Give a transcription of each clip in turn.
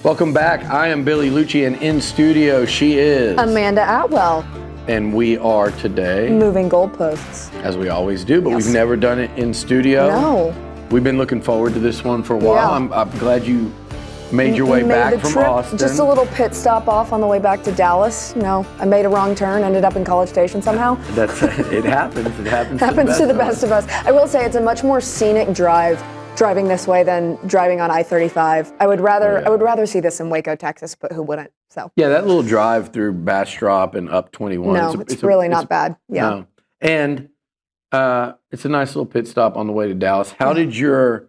Welcome back. I am Billy Liucci, and in studio she is Amanda Atwell. And we are today moving goalposts, as we always do, but we've never done it in studio. No. We've been looking forward to this one for a while. I'm glad you made your way back from Austin. Just a little pit stop off on the way back to Dallas. I made a wrong turn, ended up in College Station somehow. It happens. It happens to the best of us. I will say it's a much more scenic driving this way than driving on I-35. I would rather see this in Waco, Texas, but who wouldn't? So yeah, that little drive through Bastrop and up 21. No, it's really not bad. Yeah, no. And it's a nice little pit stop on the way to Dallas. How did your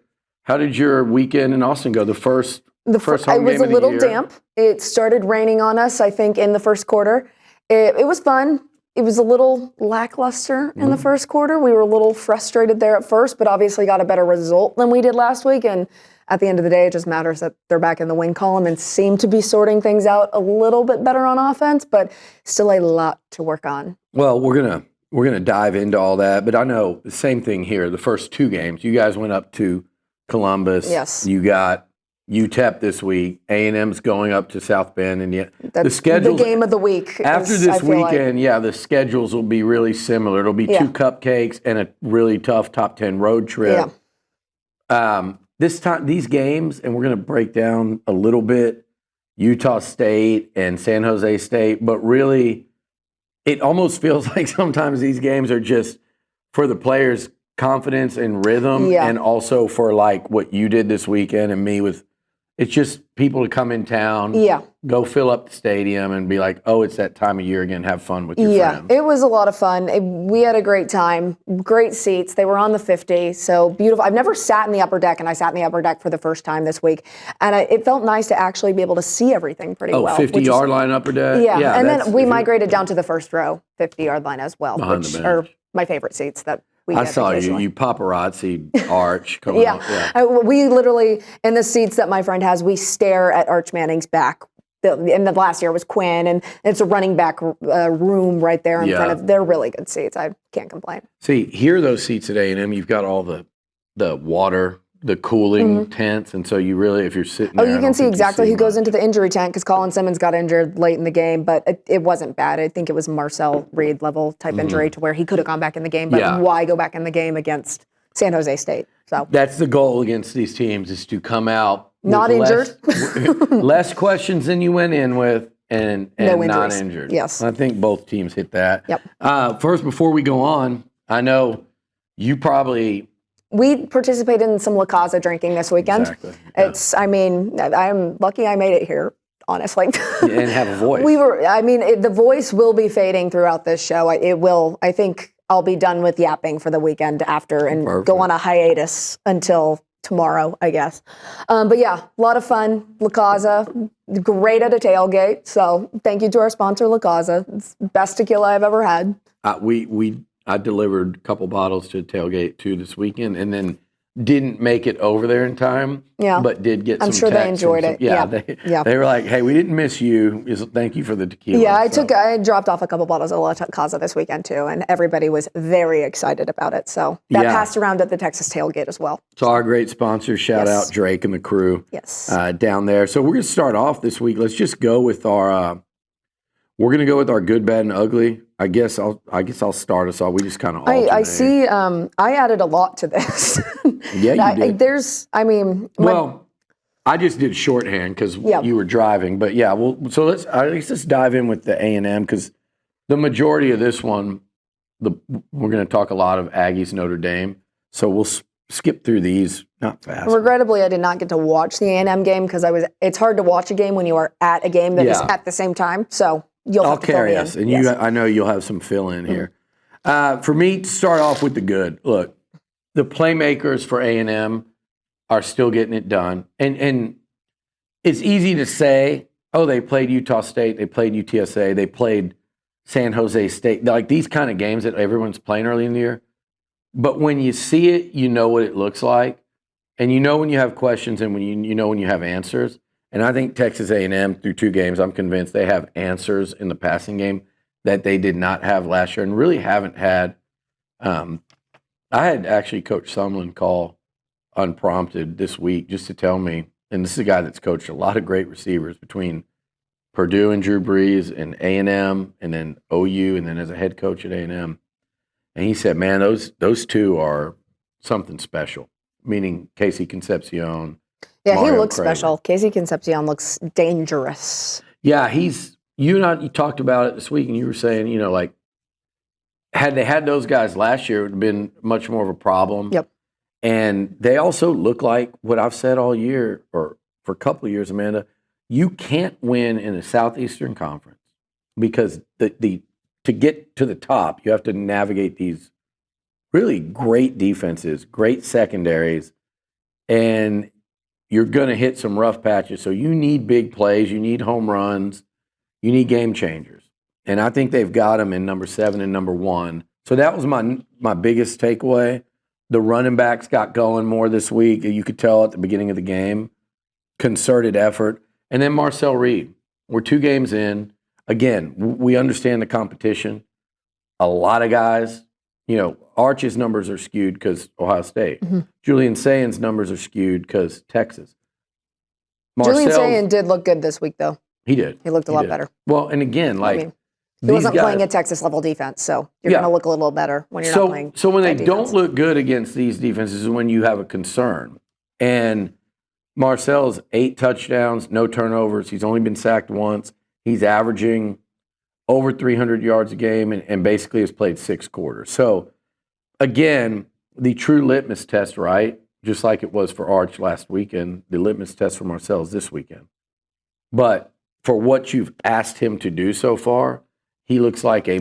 weekend in Austin go? The first home game of the year? It was a little damp. It started raining on us, I think, in the first quarter. It was fun. It was a little lackluster in the first quarter. We were a little frustrated there at first, but obviously got a better result than we did last week. And at the end of the day, it just matters that they're back in the win column and seem to be sorting things out a little bit better on offense, but still a lot to work on. Well, we're gonna dive into all that, but I know the same thing here. The first two games, you guys went up to Columbus. Yes. You got UTEP this week. A&M's going up to South Bend, and the schedule. The game of the week. After this weekend, the schedules will be really similar. It'll be 2 cupcakes and a really tough top 10 road trip. Yeah. This time, these games, and we're going to break down a little bit Utah State and San Jose State, but really, it almost feels like sometimes these games are just for the players' confidence and rhythm, and also for like what you did this weekend and me with. It's just people to come in town, go fill up the stadium and be like, oh, it's that time of year again, have fun with your friends. Yeah, it was a lot of fun. We had a great time, great seats. They were on the 50, so beautiful. I've never sat in the upper deck, and I sat in the upper deck for the first time this week. And it felt nice to actually be able to see everything pretty well. 50-yard line upper deck? Yeah, and then we migrated down to the first row, 50-yard line as well, which are my favorite seats that I saw you paparazzi Arch. We literally, in the seats that my friend has, we stare at Arch Manning's back. And the last year was Quinn, and it's a running back room right there in front of. They're really good seats. I can't complain. See, here are those seats at A&M. You've got all the water, the cooling tents, and so you really, if you're sitting there, you can see exactly who goes into the injury tent because Colin Simmons got injured late in the game, but it wasn't bad. I think it was Marcel Reed level type injury to where he could have gone back in the game, but why go back in the game against San Jose State? So that's the goal against these teams, is to come out not injured, less questions than you went in with, and not injured. Yes, I think both teams hit that. Yep. First, before we go on, I know you probably. We participated in some La Casa drinking this weekend. Exactly. I'm lucky I made it here, honestly. And have a voice. The voice will be fading throughout this show. It will. I think I'll be done with yapping for the weekend after and go on a hiatus until tomorrow, I guess. But yeah, a lot of fun. La Casa, great at a tailgate. So thank you to our sponsor, La Casa. It's the best tequila I've ever had. I delivered a couple bottles to tailgate too this weekend, and then didn't make it over there in time. Yeah, but did get. I'm sure they enjoyed it. They were like, "Hey, we didn't miss you. Thank you for the tequila." Yeah, I dropped off a couple bottles of La Casa this weekend too, and everybody was very excited about it. So that passed around at the Texas tailgate as well. So our great sponsors, shout out Drake and the crew. Yes, down there. So we're gonna start off this week. Let's just go with our. We're gonna go with our good, bad, and ugly. I guess I'll start us off. We just kind of alternate. I see. I added a lot to this. Yeah, you did. Well, I just did shorthand because you were driving. But yeah, so let's dive in with the A&M because the majority of this one, we're going to talk a lot of Aggies, Notre Dame. So we'll skip through these, not fast. Regrettably, I did not get to watch the A&M game because it's hard to watch a game when you are at a game that is at the same time. So. I'll carry us, and I know you'll have some fill in here. For me, to start off with the good, look, the playmakers for A&M are still getting it done, and it's easy to say, oh, they played Utah State, they played UTSA, they played San Jose State, like these kind of games that everyone's playing early in the year. But when you see it, you know what it looks like, and you know when you have questions, and when you know when you have answers. And I think Texas A&M, through 2 games, I'm convinced they have answers in the passing game that they did not have last year and really haven't had. I had actually Coach Sumlin call unprompted this week just to tell me and this is a guy that's coached a lot of great receivers between Purdue and Drew Brees and A&M and then OU and then as a head coach at A&M. And he said, man, those two are something special, meaning Casey Concepcion. Yeah, Mario he looks Craver. special. Casey Concepcion looks dangerous. Yeah, you talked about it this week and you were saying, like, had they had those guys last year, it would have been much more of a problem. Yep. And they also look like what I've said all year, or for a couple of years, Amanda, you can't win in the Southeastern Conference because to get to the top, you have to navigate these really great defenses, great secondaries, and you're going to hit some rough patches. So you need big plays, you need home runs, you need game changers. And I think they've got them in number 7 and number 1. So that was my biggest takeaway. The running backs got going more this week. You could tell at the beginning of the game, concerted effort. And then Marcel Reed. We're 2 games in. Again, we understand the competition. A lot of guys, Arch's numbers are skewed because Ohio State. Mm-hmm. Julian Sayen's numbers are skewed because Texas. Julian Sayen did look good this week, though. He did. He looked a lot better. Well, and again, he wasn't playing a Texas-level defense, so you're going to look a little better when you're not playing. So when they don't look good against these defenses is when you have a concern. And Marcel's 8 touchdowns, no turnovers. He's only been sacked once. He's averaging over 300 yards a game and basically has played 6 quarters. So, again, the true litmus test, right, just like it was for Arch last weekend, the litmus test for Marcel is this weekend. But for what you've asked him to do so far, he looks like a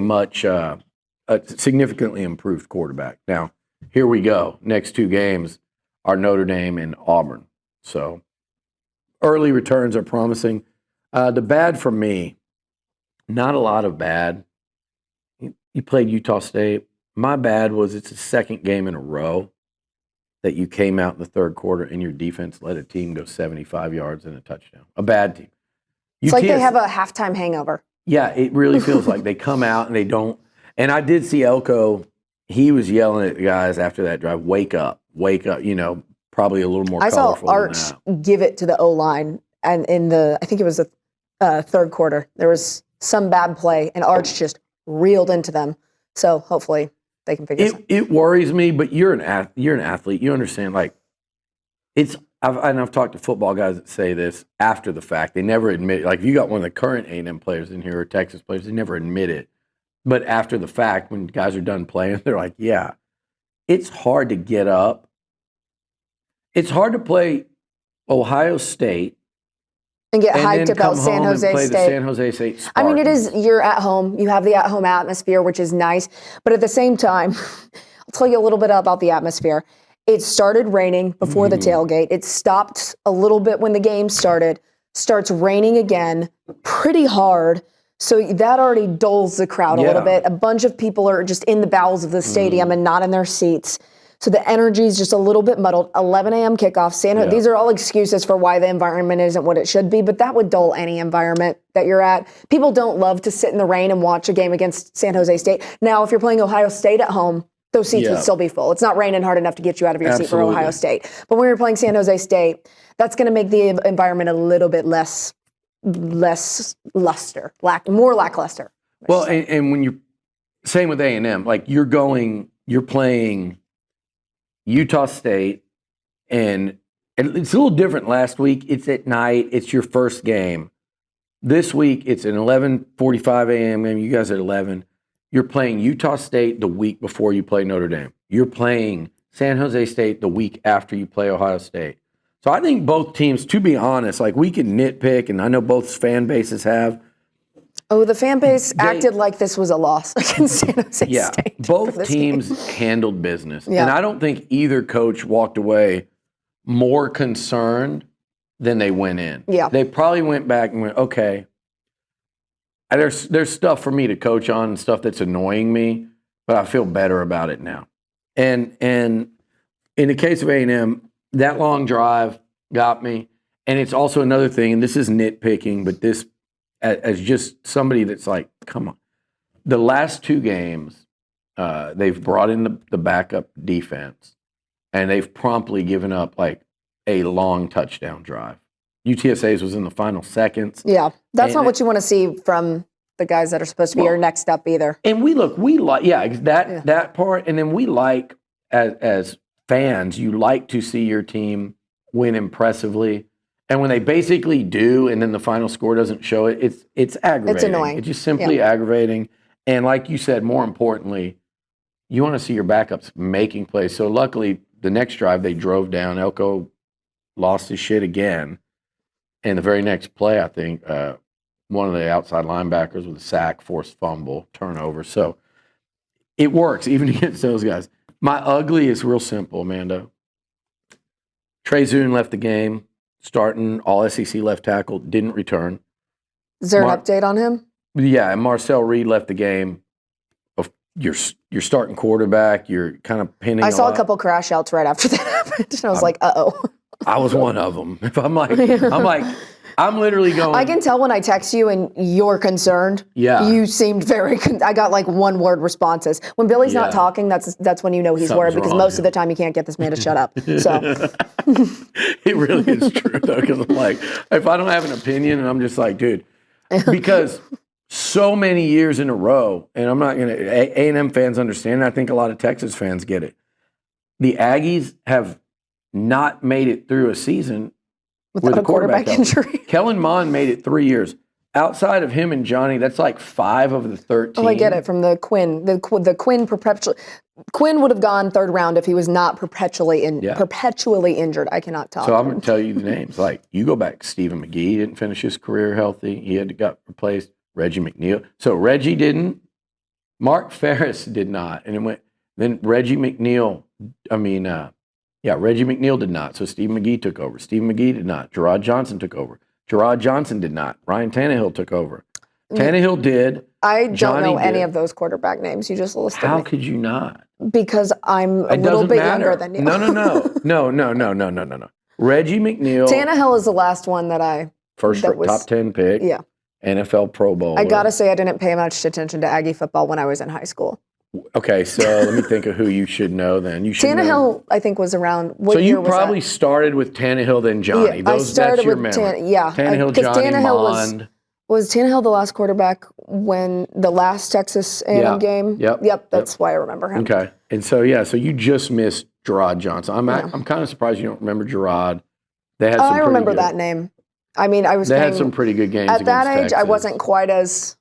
significantly improved quarterback. Now, here we go. Next 2 games are Notre Dame and Auburn. So early returns are promising. The bad for me, not a lot of bad. You played Utah State. My bad was it's the 2nd game in a row that you came out in the 3rd quarter and your defense let a team go 75 yards and a touchdown. A bad team. It's like they have a halftime hangover. Yeah, it really feels like they come out and they don't. And I did see Elko. He was yelling at the guys after that drive, wake up, probably a little more colorful I saw Arch give it to the O-line, and I think it was the 3rd quarter, there was some bad play, and Arch just reeled into them. So hopefully they can figure it out. It worries me, but you're an athlete. You understand, I've talked to football guys that say this after the fact. They never admit it. Like, if you got one of the current A&M players in here or Texas players, they never admit it. But after the fact, when guys are done playing, they're like, yeah, it's hard to get up. It's hard to play Ohio State and get hyped about San Jose State. The San Jose State Spartans. I mean, it is, you're at home. You have the at-home atmosphere, which is nice. But at the same time, I'll tell you a little bit about the atmosphere. It started raining before the tailgate. It stopped a little bit when the game started. Starts raining again pretty hard. So that already dulls the crowd a little bit. A bunch of people are just in the bowels of the stadium and not in their seats. So the energy is just a little bit muddled. 11 a.m. kickoff. These are all excuses for why the environment isn't what it should be, but that would dull any environment that you're at. People don't love to sit in the rain and watch a game against San Jose State. Now, if you're playing Ohio State at home, those seats would still be full. It's not raining hard enough to get you out of your seat for Ohio State. But when you're playing San Jose State, that's going to make the environment a little bit less luster, more lackluster. Well, and when you're, same with A&M, like you're playing Utah State, and it's a little different last week. It's at night. It's your first game. This week, it's an 11:45 a.m. game. You guys are at 11. You're playing Utah State the week before you play Notre Dame. You're playing San Jose State the week after you play Ohio State. So I think both teams, to be honest, like we can nitpick, and I know both fan bases have. Oh, the fan base acted like this was a loss against San Jose State. Both teams handled business. Yeah. And I don't think either coach walked away more concerned than they went in. Yeah. They probably went back and went, okay, there's stuff for me to coach on and stuff that's annoying me, but I feel better about it now. And in the case of A&M, that long drive got me. And it's also another thing, and this is nitpicking, but this, as just somebody that's like, come on. The last 2 games, they've brought in the backup defense, and they've promptly given up like a long touchdown drive. UTSA's was in the final seconds. Yeah, that's And not what you want to see from the guys that are supposed to be your next up either. And we like that part, and then we like as fans, you like to see your team win impressively. And when they basically do, and then the final score doesn't show it, it's aggravating. It's annoying. It's just simply aggravating. And like you said, more importantly, you want to see your backups making plays. So luckily, the next drive they drove down. Elko lost his shit again, and the very next play, I think. One of the outside linebackers with a sack, forced fumble, turnover. So it works even against those guys. My ugly is real simple, Amanda. Trey Zune left the game, starting all SEC left tackle, didn't return. Is there an update on him? Yeah, and Marcel Reed left the game. You're starting quarterback. You're kind of pinning. I saw a couple crash outs right after that happened, and I was like, "Uh-oh." I was one of them. I'm literally going. I can tell when I text you and you're concerned. Yeah. You seemed very. I got like one word responses. When Billy's not talking, that's when you know he's worried because most of the time you can't get this man to shut up. So it really is true though, because I'm like, if I don't have an opinion, and I'm just like, dude, because so many years in a row, and I'm not gonna. A&M fans understand. I think a lot of Texas fans get it. The Aggies have not made it through a season with a quarterback injury. Kellen Mond made it 3 years. Outside of him and Johnny, that's like 5 of the 13. Oh, I get it from the Quinn. The Quinn perpetually. Quinn would have gone third round if he was not perpetually injured. I cannot talk. So I'm going to tell you the names. Like, you go back, Stephen McGee didn't finish his career healthy. He got replaced. Reggie McNeil. So Reggie didn't. Mark Ferris did not. And then Reggie McNeil, Reggie McNeil did not. So Steve McGee took over. Steve McGee did not. Gerard Johnson took over. Gerard Johnson did not. Ryan Tannehill took over. Tannehill did. I don't know any of those quarterback names you just listed. How could you not? Because I'm a little bit younger than you. No. Reggie McNeil. Tannehill is the last one that top 10 pick. Yeah. NFL Pro Bowl. I got to say I didn't pay much attention to Aggie football when I was in high school. Okay, so let me think of who you should know then. Tannehill, I think, was around. So you probably started with Tannehill, then Johnny. Yeah, I started with Tannehill, Johnny, Mond. Was Tannehill the last quarterback when the last Texas A&M game? Yep. That's why I remember him. Okay, and so you just missed Gerard Johnson. I'm kind of surprised you don't remember Gerard. I remember that name. I mean, they had some pretty good games at that age. Texas. I wasn't quite as.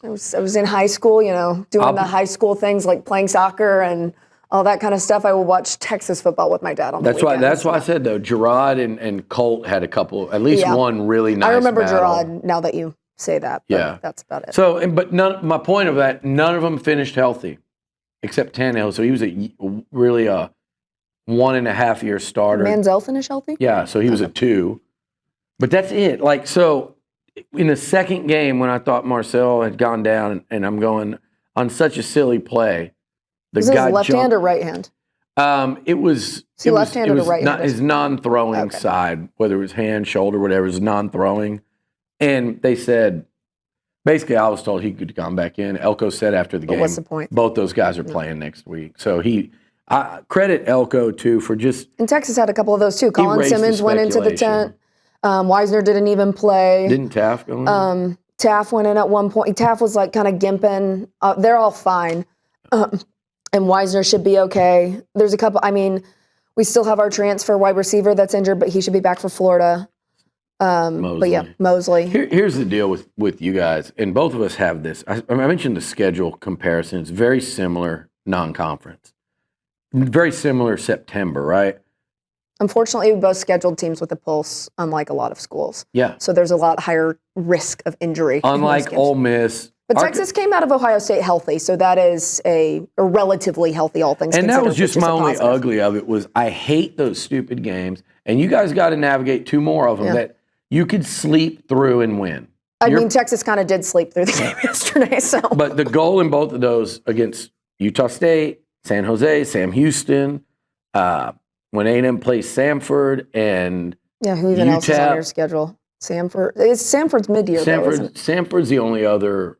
I was in high school, doing the high school things like playing soccer and all that kind of stuff. I would watch Texas football with my dad on the weekends. That's why I said though. Gerard and Colt had at least one really nice. I remember battle. Gerard. Now that you say that, but that's about it. So, but my point of that, none of them finished healthy, except Tannehill. So he was really a 1.5 year starter. Manziel finished healthy. Yeah, so he was a 2, but that's it. Like so. In the second game, when I thought Marcel had gone down, and I'm going on such a silly play, was it his left hand or right hand? It was. Left-handed or right-handed? His non-throwing side, whether it was hand, shoulder, whatever, it was non-throwing. And they said, basically, I was told he could come back in. Elko said after the game, what's the point? Both those guys are playing next week. So I credit Elko too for just. And Texas had a couple of those too. Colin Simmons went into the tent. Wisner didn't even play. Didn't Taft go in? Taft went in at one point. Taft was like kind of gimping. They're all fine. And Wisner should be okay. There's a couple. I mean, we still have our transfer wide receiver that's injured, but he should be back for Florida. But yeah, Mosley. Here's the deal with you guys, and both of us have this. I mentioned the schedule comparison. It's very similar non-conference. Very similar September, right? Unfortunately, we both scheduled teams with a pulse, unlike a lot of schools. Yeah. So there's a lot higher risk of injury. Unlike Ole Miss. But Texas came out of Ohio State healthy, so that is a relatively healthy, all things considered. And that was just my only ugly of it was I hate those stupid games, and you guys got to navigate 2 more of them that you could sleep through and win. I mean, Texas kind of did sleep through the game yesterday. So, but the goal in both of those against Utah State, San Jose, Sam Houston, when A&M plays Samford and who even else is on your schedule? Samford. It's Samford's mid-year. Samford's the only other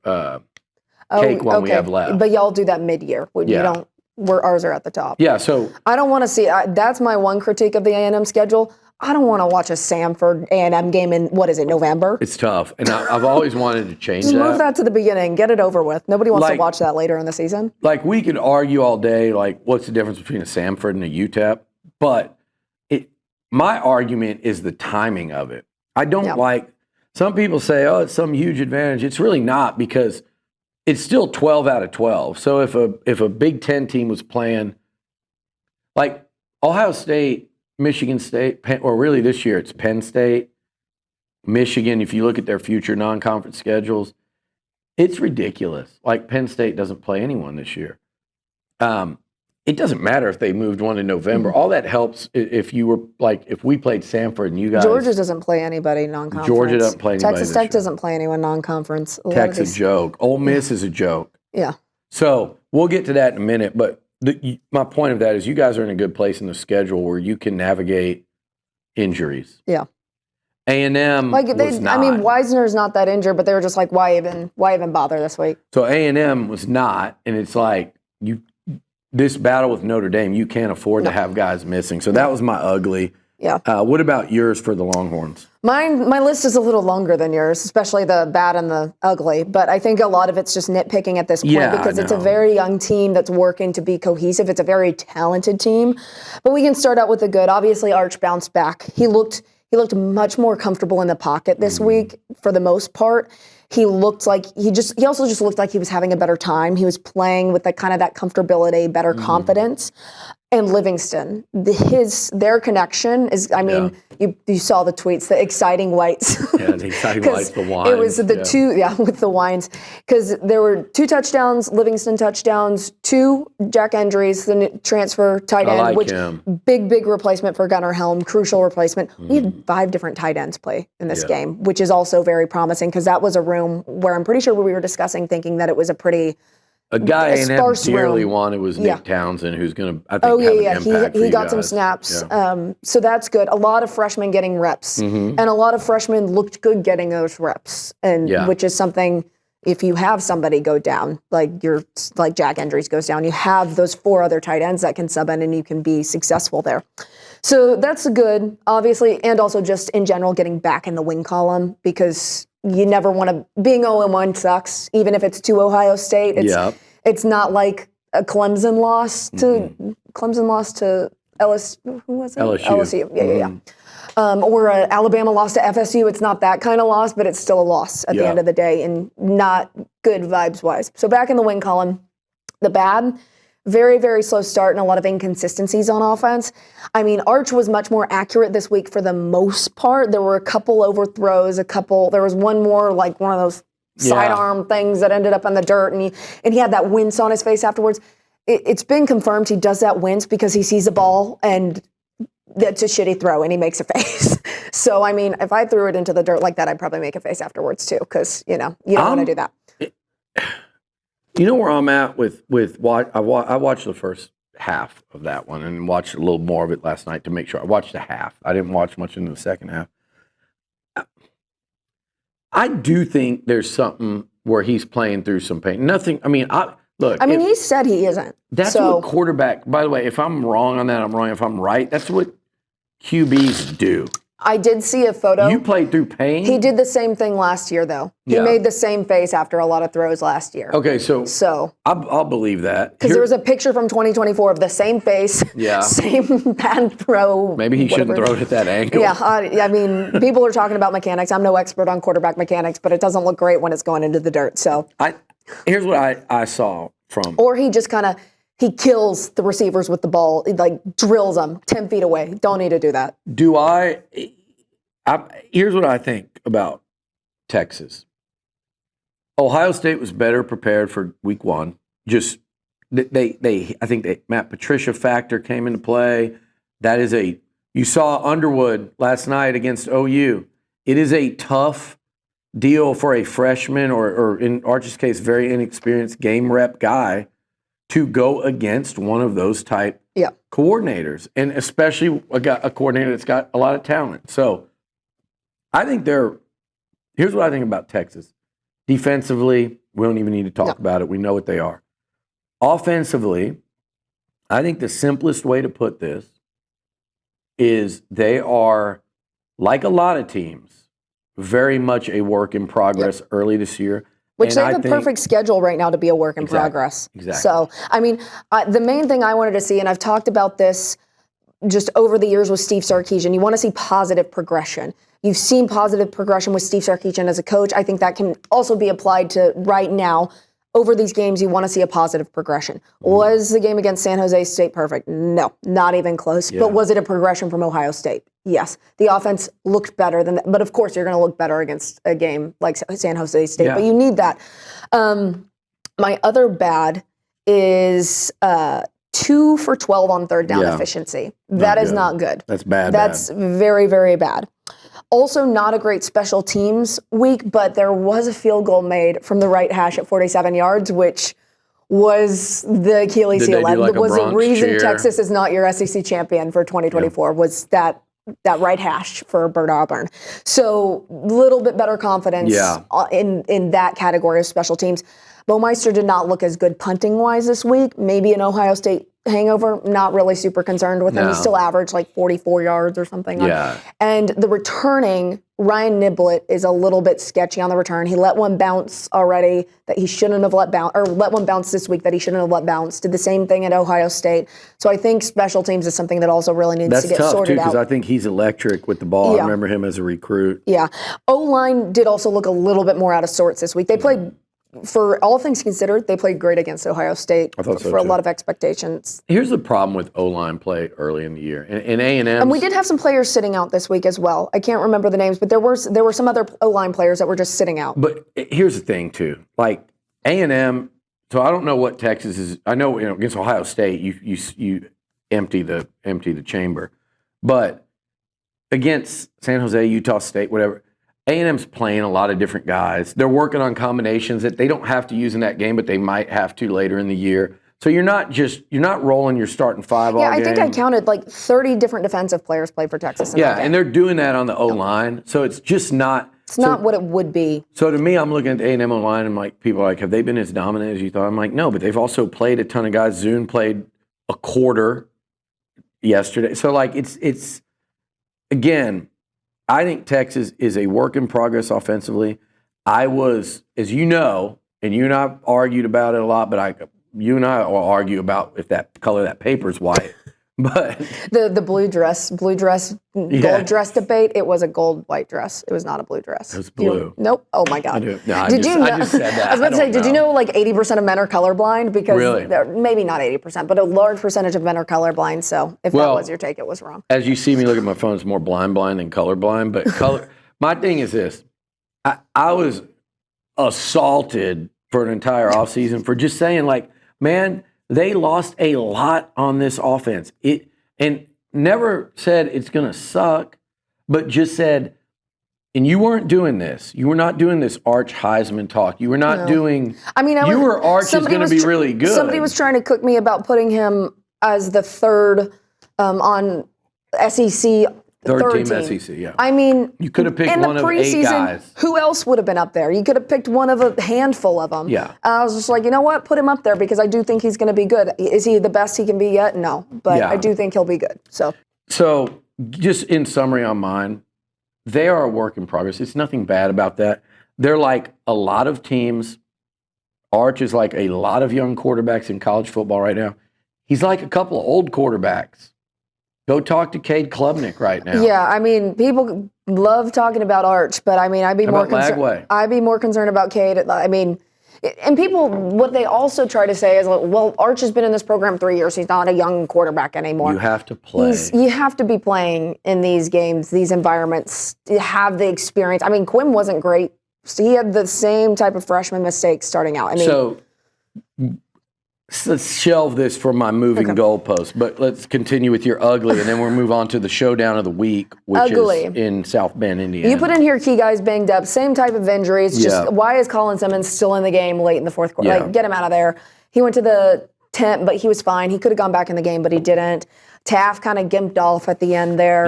cake one we have left. But y'all do that mid-year. You don't. Ours are at the top. Yeah. So I don't want to see. That's my one critique of the A&M schedule. I don't want to watch a Samford A&M game in, what is it, November? It's tough. And I've always wanted to change Just that. move that to the beginning. Get it over with. Nobody wants to Like- watch that later in the season. Like, we could argue all day, like, what's the difference between a Samford and a UTEP? But my argument is the timing of it. I don't like, some people say, oh, it's some huge advantage. It's really not, because it's still 12 out of 12. So if a Big Ten team was playing, like Ohio State, Michigan State, or really this year it's Penn State, Michigan, if you look at their future non-conference schedules, it's ridiculous. Like, Penn State doesn't play anyone this year. It doesn't matter if they moved one in November. All that helps if you were, like, if we played Samford and you guys. Georgia doesn't play anybody non-conference. Georgia doesn't play anybody Texas this Tech year. doesn't play anyone non-conference. Tech's a joke. Ole Miss is a joke. Yeah. So we'll get to that in a minute. But my point of that is you guys are in a good place in the schedule where you can navigate injuries. Yeah. A&M was not. I mean, Wisner's not that injured, but they were just like, why even bother this week? So A&M was not, and it's like this battle with Notre Dame, you can't afford to have guys missing. So that was my ugly. Yeah. What about yours for the Longhorns? My list is a little longer than yours, especially the bad and the ugly. But I think a lot of it's just nitpicking at this point because it's a very young team that's working to be cohesive. It's a very talented team. But we can start out with the good. Obviously, Arch bounced back. He looked much more comfortable in the pocket this week for the most part. He looked like he also just looked like he was having a better time. He was playing with that comfortability, better confidence. And Livingston, their connection is, I mean, you saw the tweets, the exciting whites. Yeah, the exciting whites, the wines. It was the two, with the wines. Because there were 2 touchdowns, Livingston touchdowns, 2 Jack Endries, the transfer tight end, which him. big replacement for Gunnar Helm, crucial replacement. We had 5 different tight ends play in this game, which is also very promising because that was a room where I'm pretty sure we were discussing thinking that it was a pretty... A guy A&M dearly room. wanted was Nick Townsend, who's going to, I think, have an impact for he you got some guys. snaps. Yeah. So that's good. A lot of freshmen getting reps. And a lot of freshmen looked good getting those reps, which is something, if you have somebody go down, like Jack Endries goes down, you have those 4 other tight ends that can sub in and you can be successful there. So that's good, obviously, and also just in general getting back in the win column because you never want to, being 0-1 sucks, even if it's to Ohio State. It's not like a Clemson loss to LSU. Who was it? LSU. Yeah. Or an Alabama loss to FSU. It's not that kind of loss, but it's still a loss at the end of the day and not good vibes-wise. So back in the win column, the bad, very, very slow start and a lot of inconsistencies on offense. I mean, Arch was much more accurate this week for the most part. There were a couple overthrows, there was one more like one of those sidearm things that ended up in the dirt, and he had that wince on his face afterwards. It's been confirmed he does that wince because he sees a ball and that's a shitty throw and he makes a face. So, I mean, if I threw it into the dirt like that, I'd probably make a face afterwards too because, you don't want to do that. You know where I'm at with what I watched the first half of that one and watched a little more of it last night to make sure. I watched the half. I didn't watch much into the second half. I do think there's something where he's playing through some pain. Nothing. I mean, he said he isn't. That's what quarterback. By the way, if I'm wrong on that, I'm wrong. If I'm right, that's what QBs do. I did see a photo. You played through pain? He did the same thing last year, though. He made the same face after a lot of throws last year. Okay, so I'll believe that. Because there was a picture from 2024 of the same face, same bad throw. Maybe he shouldn't throw it at that angle. Yeah, I mean, people are talking about mechanics. I'm no expert on quarterback mechanics, but it doesn't look great when it's going into the dirt. So here's what I saw from. Or he just he kills the receivers with the ball, like drills them 10 feet away. Don't need to do that. Here's what I think about Texas. Ohio State was better prepared for week 1. Just I think Matt Patricia factor came into play. That is you saw Underwood last night against OU. It is a tough deal for a freshman or in Arch's case, very inexperienced game rep guy to go against one of those type coordinators, and especially a coordinator that's got a lot of talent. So I think here's what I think about Texas. Defensively, we don't even need to talk about it. We know what they are. Offensively, I think the simplest way to put this is they are, like a lot of teams, very much a work in progress early this year. Which they have a perfect schedule right now to be a work in progress. Exactly. So, I mean, the main thing I wanted to see, and I've talked about this just over the years with Steve Sarkisian, you want to see positive progression. You've seen positive progression with Steve Sarkisian as a coach. I think that can also be applied to right now. Over these games, you want to see a positive progression. Was the game against San Jose State perfect? No, not even close. But was it a progression from Ohio State? Yes. The offense looked better than that. But of course, you're going to look better against a game like San Jose State. But you need that. My other bad is 2 for 12 on third down efficiency. That is not good. That's bad. That's very, very bad. Also, not a great special teams week, but there was a field goal made from the right hash at 47 yards, which was the Achilles heel. Was the reason Texas is not your SEC champion for 2024 was that right hash for Bert Auburn. So a little bit better confidence in that category of special teams. Bo Meister did not look as good punting-wise this week. Maybe an Ohio State hangover, not really super concerned with him. He still averaged like 44 yards or something. And the returning, Ryan Niblett is a little bit sketchy on the return. He let one bounce already that he shouldn't have let bounce, or let one bounce this week that he shouldn't have let bounce. Did the same thing at Ohio State. So I think special teams is something that also really needs to get sorted out. That's tough, too, because I think he's electric with the ball. I remember him as a recruit. Yeah. O-line did also look a little bit more out of sorts this week. They played, for all things considered, they played great against Ohio State for a lot of expectations. Here's the problem with O-line play early in the year. And A&M. And we did have some players sitting out this week as well. I can't remember the names, but there were some other O-line players that were just sitting out. But here's the thing, too. Like A&M, so I don't know what Texas is. I know, against Ohio State, you empty the chamber. But against San Jose, Utah State, whatever, A&M's playing a lot of different guys. They're working on combinations that they don't have to use in that game, but they might have to later in the year. So you're not rolling your starting five all game. Yeah, I think I counted like 30 different defensive players played for Texas. And they're doing that on the O-line. So it's just not. It's not what it would be. So to me, I'm looking at the A&M O-line and like people are like, have they been as dominant as you thought? I'm like, no, but they've also played a ton of guys. Zune played a quarter yesterday. So like it's again, I think Texas is a work in progress offensively. I was, as you know, and you and I argued about it a lot, but you and I will argue about if that color of that paper is white. But the blue dress, gold dress debate, it was a gold white dress. It was not a blue dress. It was blue. Nope. Oh my God. I just said that. I was about to say, did you know like 80% of men are colorblind? Because maybe not 80%, but a large percentage of men are colorblind. So if that was your take, it was wrong. As you see me look at my phone, it's more blind than colorblind. But my thing is this. I was assaulted for an entire offseason for just saying like, man, they lost a lot on this offense. And never said it's going to suck, but just said, and you weren't doing this. You were not doing this Arch Heisman talk. You were not doing. I mean, Arch is going to be really good. Somebody was trying to cook me about putting him as the third on SEC. Third team SEC, yeah. I mean, you could have picked one of 8 guys. Who else would have been up there? You could have picked one of a handful of them. Yeah. I was just like, you know what? Put him up there because I do think he's going to be good. Is he the best he can be yet? No, but I do think he'll be good. So just in summary on mine, they are a work in progress. It's nothing bad about that. They're like a lot of teams. Arch is like a lot of young quarterbacks in college football right now. He's like a couple of old quarterbacks. Go talk to Cade Klubnik right now. Yeah, I mean, people love talking about Arch, but I mean, I'd be more concerned about Cade. I mean, and people, what they also try to say is, well, Arch has been in this program 3 years. He's not a young quarterback anymore. You have to play. You have to be playing in these games, these environments, to have the experience. I mean, Quinn wasn't great. So he had the same type of freshman mistakes starting out. I mean, let's shelve this for my moving goalpost, but let's continue with your ugly, and then we'll move on to the showdown of the week, which is in South Bend, Indiana. You put in here key guys banged up, same type of injuries. Just why is Colin Simmons still in the game late in the fourth quarter? Like, get him out of there. He went to the tent, but he was fine. He could have gone back in the game, but he didn't. Taft kind of gimped off at the end there.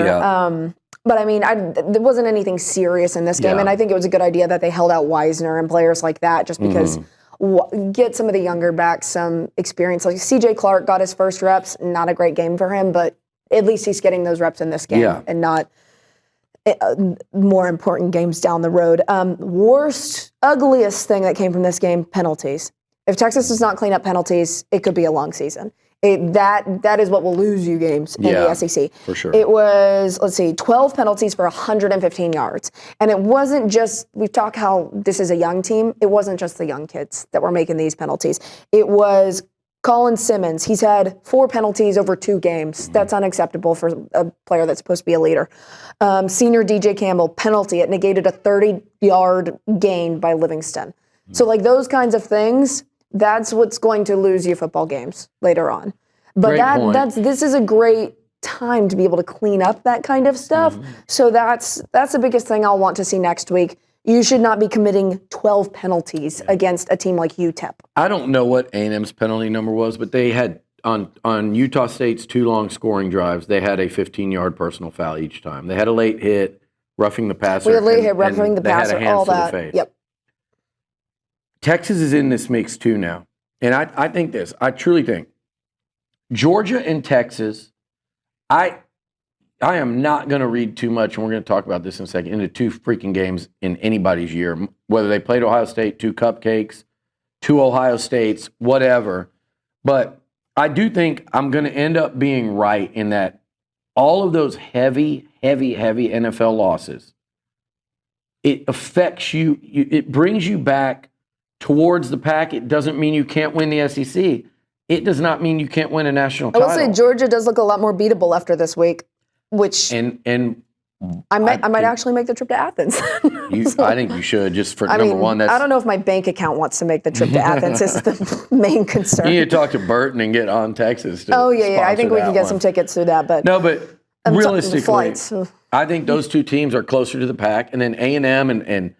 But I mean, there wasn't anything serious in this game, and I think it was a good idea that they held out Wisner and players like that, just because. Get some of the younger backs some experience. Like C.J. Clark got his first reps. Not a great game for him, but at least he's getting those reps in this game and not more important games down the road. Worst, ugliest thing that came from this game, penalties. If Texas does not clean up penalties, it could be a long season. That is what will lose you games in the SEC. For sure. It was, 12 penalties for 115 yards. And it wasn't just, we've talked how this is a young team. It wasn't just the young kids that were making these penalties. It was Colin Simmons. He's had 4 penalties over 2 games. That's unacceptable for a player that's supposed to be a leader. Senior DJ Campbell, penalty. It negated a 30-yard gain by Livingston. So like those kinds of things, that's what's going to lose you football games later on. But this is a great time to be able to clean up that kind of stuff. So that's the biggest thing I'll want to see next week. You should not be committing 12 penalties against a team like UTEP. I don't know what A&M's penalty number was, but they had on Utah State's 2 long scoring drives, they had a 15-yard personal foul each time. They had a late hit, roughing the passer. We had late hit, roughing the passer, all that. Yep. Texas is in this mix too now. And I think this. I truly think Georgia and Texas, I am not going to read too much, and we're going to talk about this in a second, into 2 freaking games in anybody's year. Whether they played Ohio State, 2 cupcakes, 2 Ohio States, whatever. But I do think I'm going to end up being right in that all of those heavy NFL losses, it affects you. It brings you back towards the pack. It doesn't mean you can't win the SEC. It does not mean you can't win a national title. I will say Georgia does look a lot more beatable after this week, which and I might actually make the trip to Athens. I think you should, just for number one. I don't know if my bank account wants to make the trip to Athens. Is the main concern. You need to talk to Burton and get on Texas. I think we can get some tickets through that. But realistically, I think those 2 teams are closer to the pack, and then A&M and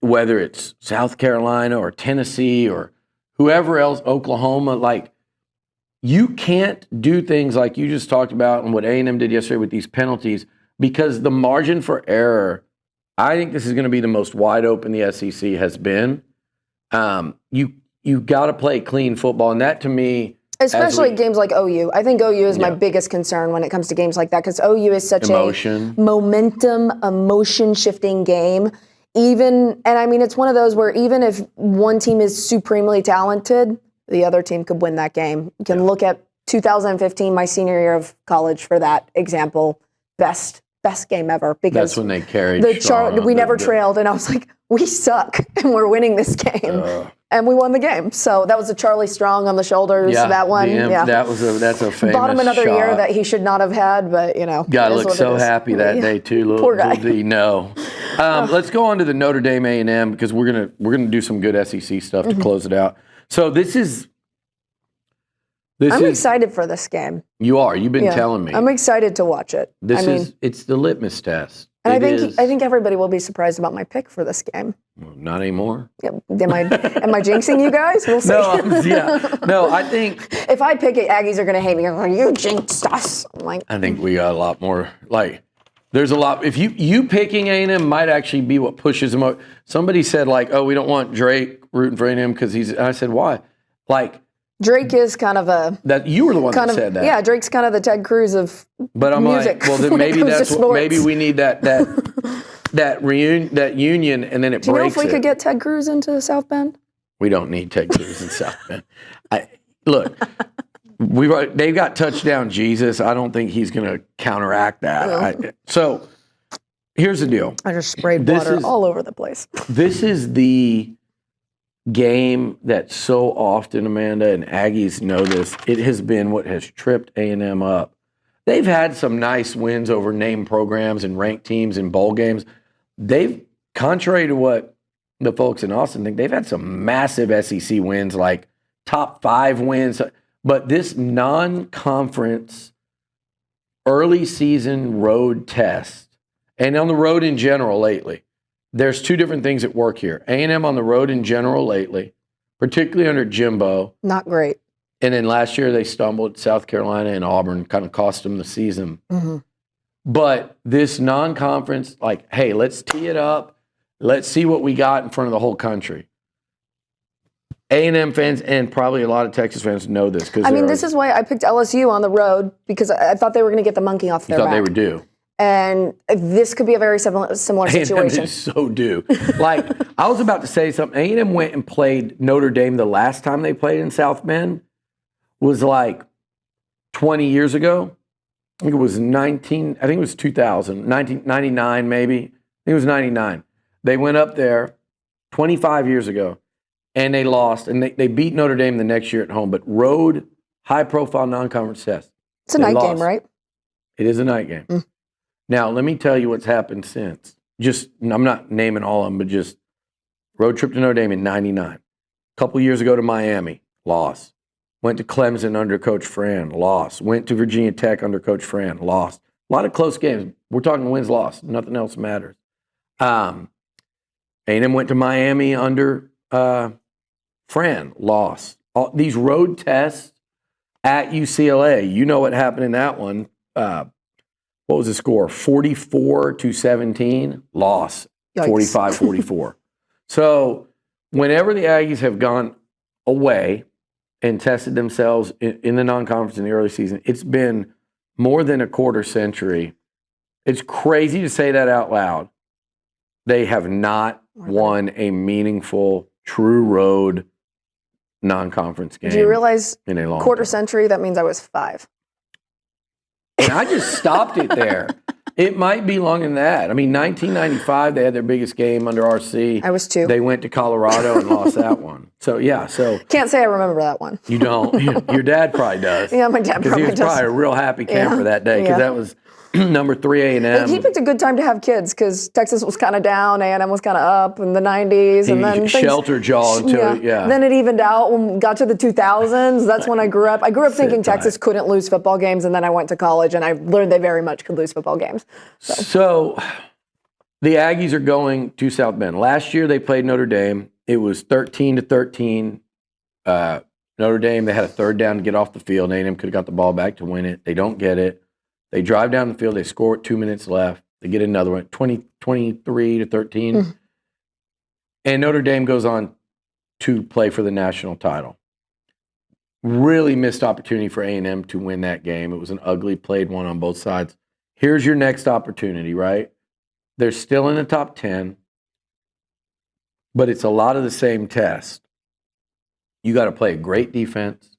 whether it's South Carolina or Tennessee or whoever else, Oklahoma, like you can't do things like you just talked about and what A&M did yesterday with these penalties, because the margin for error, I think this is going to be the most wide open the SEC has been. You got to play clean football, and that to me, especially games like OU. I think OU is my biggest concern when it comes to games like that, because OU is such a emotion-shifting game. It's one of those where even if one team is supremely talented, the other team could win that game. You can look at 2015, my senior year of college, for that example. Best game ever, because that's when they carried we never trailed, and I was like, we suck, and we're winning this game, and we won the game. So that was a Charlie Strong on the shoulders. That one, that's a famous bottom another shot. Year that he should not have had, but God looked so happy that day too. Poor guy. Let's go on to the Notre Dame A&M, because we're gonna do some good SEC stuff to close it out. So I'm excited for this game. You are. You've been telling me. I'm excited to watch it. It's the litmus test. And I think everybody will be surprised about my pick for this game. Well, not anymore. Yeah. Am I jinxing you guys? We'll see. No, I think if I pick it, Aggies are going to hate me. Like, you jinxed us. I think we got a lot more. There's a lot. If you picking A&M might actually be what pushes them up. Somebody said we don't want Drake rooting for A&M because he's. I said why? Drake is kind of that you were the one that said that. Yeah, Drake's kind of the Ted Cruz of but I'm music. Well, then maybe that's what. Maybe we need that reunion, that union, and then it breaks. Do you know if we could get Ted Cruz into South Bend? We don't need Ted Cruz in South Bend. Look, they've got touchdown Jesus. I don't think he's going to counteract that. So here's the deal. I just sprayed water all over the place. This is the game that so often, Amanda, and Aggies know this, it has been what has tripped A&M up. They've had some nice wins over name programs and ranked teams in bowl games. They've, contrary to what the folks in Austin think, they've had some massive SEC wins, like top 5 wins. But this non-conference early season road test, and on the road in general lately, there's 2 different things at work here. A&M on the road in general lately, particularly under Jimbo. Not great. And then last year they stumbled. South Carolina and Auburn kind of cost them the season. Mm-hmm. But this non-conference, hey, let's tee it up. Let's see what we got in front of the whole country. A&M fans and probably a lot of Texas fans know this. This is why I picked LSU on the road, because I thought they were going to get the monkey off their back. You thought they were due. And this could be a very similar situation. A&M is so due. Like, I was about to say something. A&M went and played Notre Dame the last time they played in South Bend was like 20 years ago. I think it was 2000, 1999 maybe. I think it was 99. They went up there 25 years ago, and they lost. And they beat Notre Dame the next year at home, but road, high-profile non-conference test. It's a night game, right? It is a night game. Now, let me tell you what's happened since. I'm not naming all of them, but just road trip to Notre Dame in 99. A couple years ago to Miami, loss. Went to Clemson under Coach Fran, loss. Went to Virginia Tech under Coach Fran, lost. A lot of close games. We're talking wins, loss. Nothing else matters. A&M went to Miami under Fran, loss. All these road tests at UCLA, you know what happened in that one. What was the score? 44-17, loss. 45-44. So whenever the Aggies have gone away and tested themselves in the non-conference in the early season, it's been more than a quarter century. It's crazy to say that out loud. They have not won a meaningful, true road non-conference game. Do you realize in a long quarter time. century? That means I was 5. And I just stopped it there. It might be longer than that. I mean, 1995, they had their biggest game under RC. I was 2. They went to Colorado and lost that one. So, yeah. So can't say I remember that one. You don't. Your dad probably does. Yeah, my dad probably does. Because he was probably a real happy camper that day, because that was number 3 A&M. He picked a good time to have kids, because Texas was kind of down, A&M was kind of up in the 90s. And then shelter jaw until, Then it evened out when we got to the 2000s. That's when I grew up. I grew up thinking Texas couldn't lose football games, and then I went to college, and I learned they very much could lose football games. So the Aggies are going to South Bend. Last year they played Notre Dame. It was 13-13. Notre Dame, they had a third down to get off the field. A&M could have got the ball back to win it. They don't get it. They drive down the field. They score with 2 minutes left. They get another one, 23-13. And Notre Dame goes on to play for the national title. Really missed opportunity for A&M to win that game. It was an ugly played one on both sides. Here's your next opportunity, right? They're still in the top 10, but it's a lot of the same test. You got to play a great defense.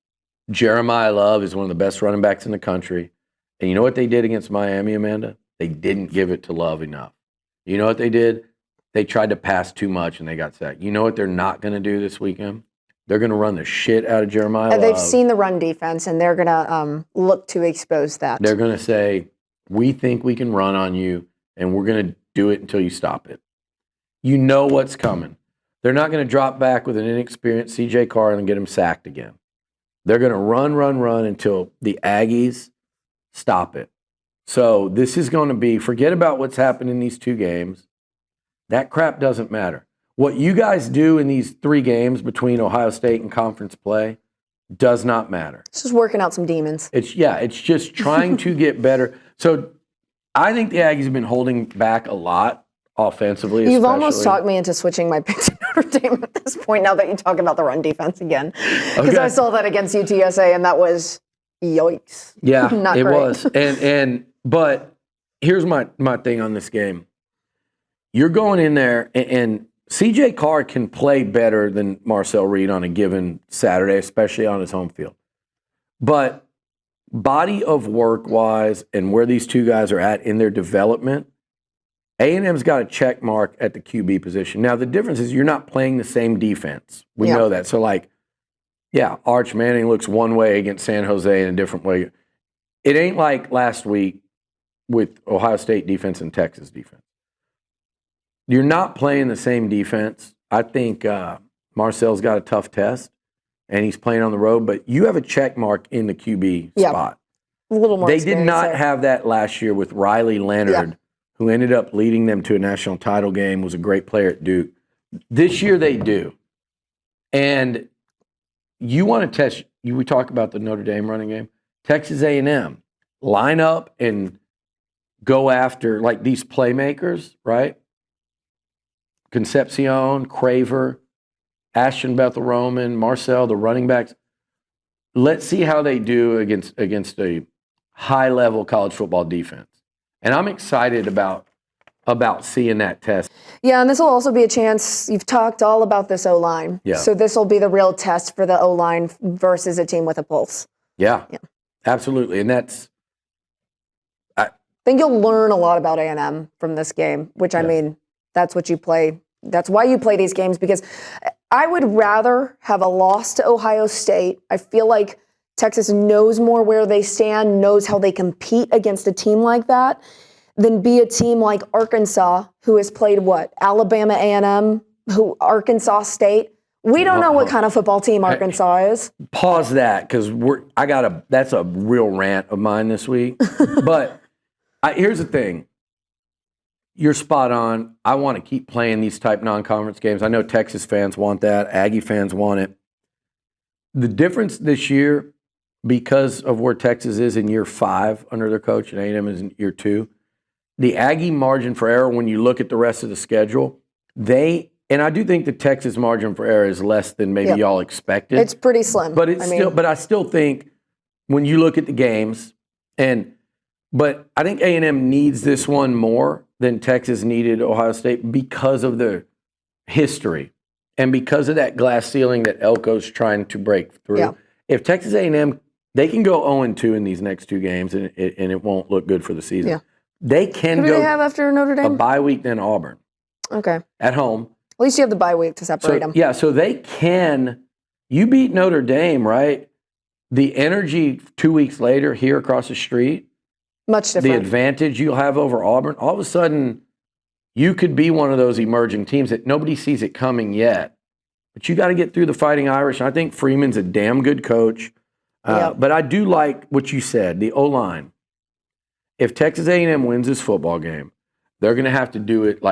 Jeremiah Love is one of the best running backs in the country. And you know what they did against Miami, Amanda? They didn't give it to Love enough. You know what they did? They tried to pass too much and they got sacked. You know what they're not going to do this weekend? They're going to run the shit out of Jeremiah Love. They've seen the run defense, and they're going to look to expose that. They're going to say, we think we can run on you, and we're going to do it until you stop it. You know what's coming. They're not going to drop back with an inexperienced C.J. Carr and get him sacked again. They're going to run until the Aggies stop it. So this is going to be, forget about what's happened in these 2 games. That crap doesn't matter. What you guys do in these 3 games between Ohio State and conference play does not matter. It's just working out some demons. It's just trying to get better. So I think the Aggies have been holding back a lot offensively. You've almost talked me into switching my pick to Notre Dame at this point, now that you talk about the run defense again. Because I saw that against UTSA, and that was yikes. Yeah, Not it great. was. But here's my thing on this game. You're going in there, and C.J. Carr can play better than Marcel Reed on a given Saturday, especially on his home field. But body of work-wise and where these 2 guys are at in their development, A&M's got a check mark at the QB position. Now, the difference is you're not playing the same defense. We know that. So, Arch Manning looks one way against San Jose in a different way. It ain't like last week with Ohio State defense and Texas defense. You're not playing the same defense. I think Marcel's got a tough test, and he's playing on the road, but you have a check mark in the QB spot. A little more They did not there. have that last year with Riley Leonard, who ended up leading them to a national title game, was a great player at Duke. This year they do. And you want to test, we talk about the Notre Dame running game, Texas A&M, line up and go after these playmakers, right? Concepcion, Craver, Ashton Bethel-Roman, Marcel, the running backs. Let's see how they do against a high-level college football defense. And I'm excited about seeing that test. Yeah, and this will also be a chance. You've talked all about this O-line. Yeah. So this will be the real test for the O-line versus a team with a pulse. Yeah. Absolutely. And I think you'll learn a lot about A&M from this game, which I mean, that's what you play. That's why you play these games, because I would rather have a loss to Ohio State. I feel like Texas knows more where they stand, knows how they compete against a team like that, than be a team like Arkansas, who has played Alabama A&M, Arkansas State. We don't know what kind of football team Arkansas is. Pause that, because that's a real rant of mine this week. But here's the thing. You're spot on. I want to keep playing these type non-conference games. I know Texas fans want that. Aggie fans want it. The difference this year, because of where Texas is in year 5 under their coach and A&M is in year 2, the Aggie margin for error, when you look at the rest of the schedule, and I do think the Texas margin for error is less than maybe y'all expected. It's pretty slim. But but I still think when you look at the games, but I think A&M needs this one more than Texas needed Ohio State because of the history and because of that glass ceiling that Elko's trying to break through. Yeah. If Texas A&M, they can go 0-2 in these next 2 games, and it won't look good for the season. Yeah. They can Who do they have after Notre Dame? A bye week, then Auburn. Okay. At home. At least you have the bye week to separate them. Yeah, so they can. You beat Notre Dame, right? The energy 2 weeks later here across the street, much different. The advantage you'll have over Auburn, all of a sudden, you could be one of those emerging teams that nobody sees it coming yet. But you got to get through the Fighting Irish. And I think Freeman's a damn good coach. But I do like what you said, the O-line. If Texas A&M wins this football game, they're going to have to do it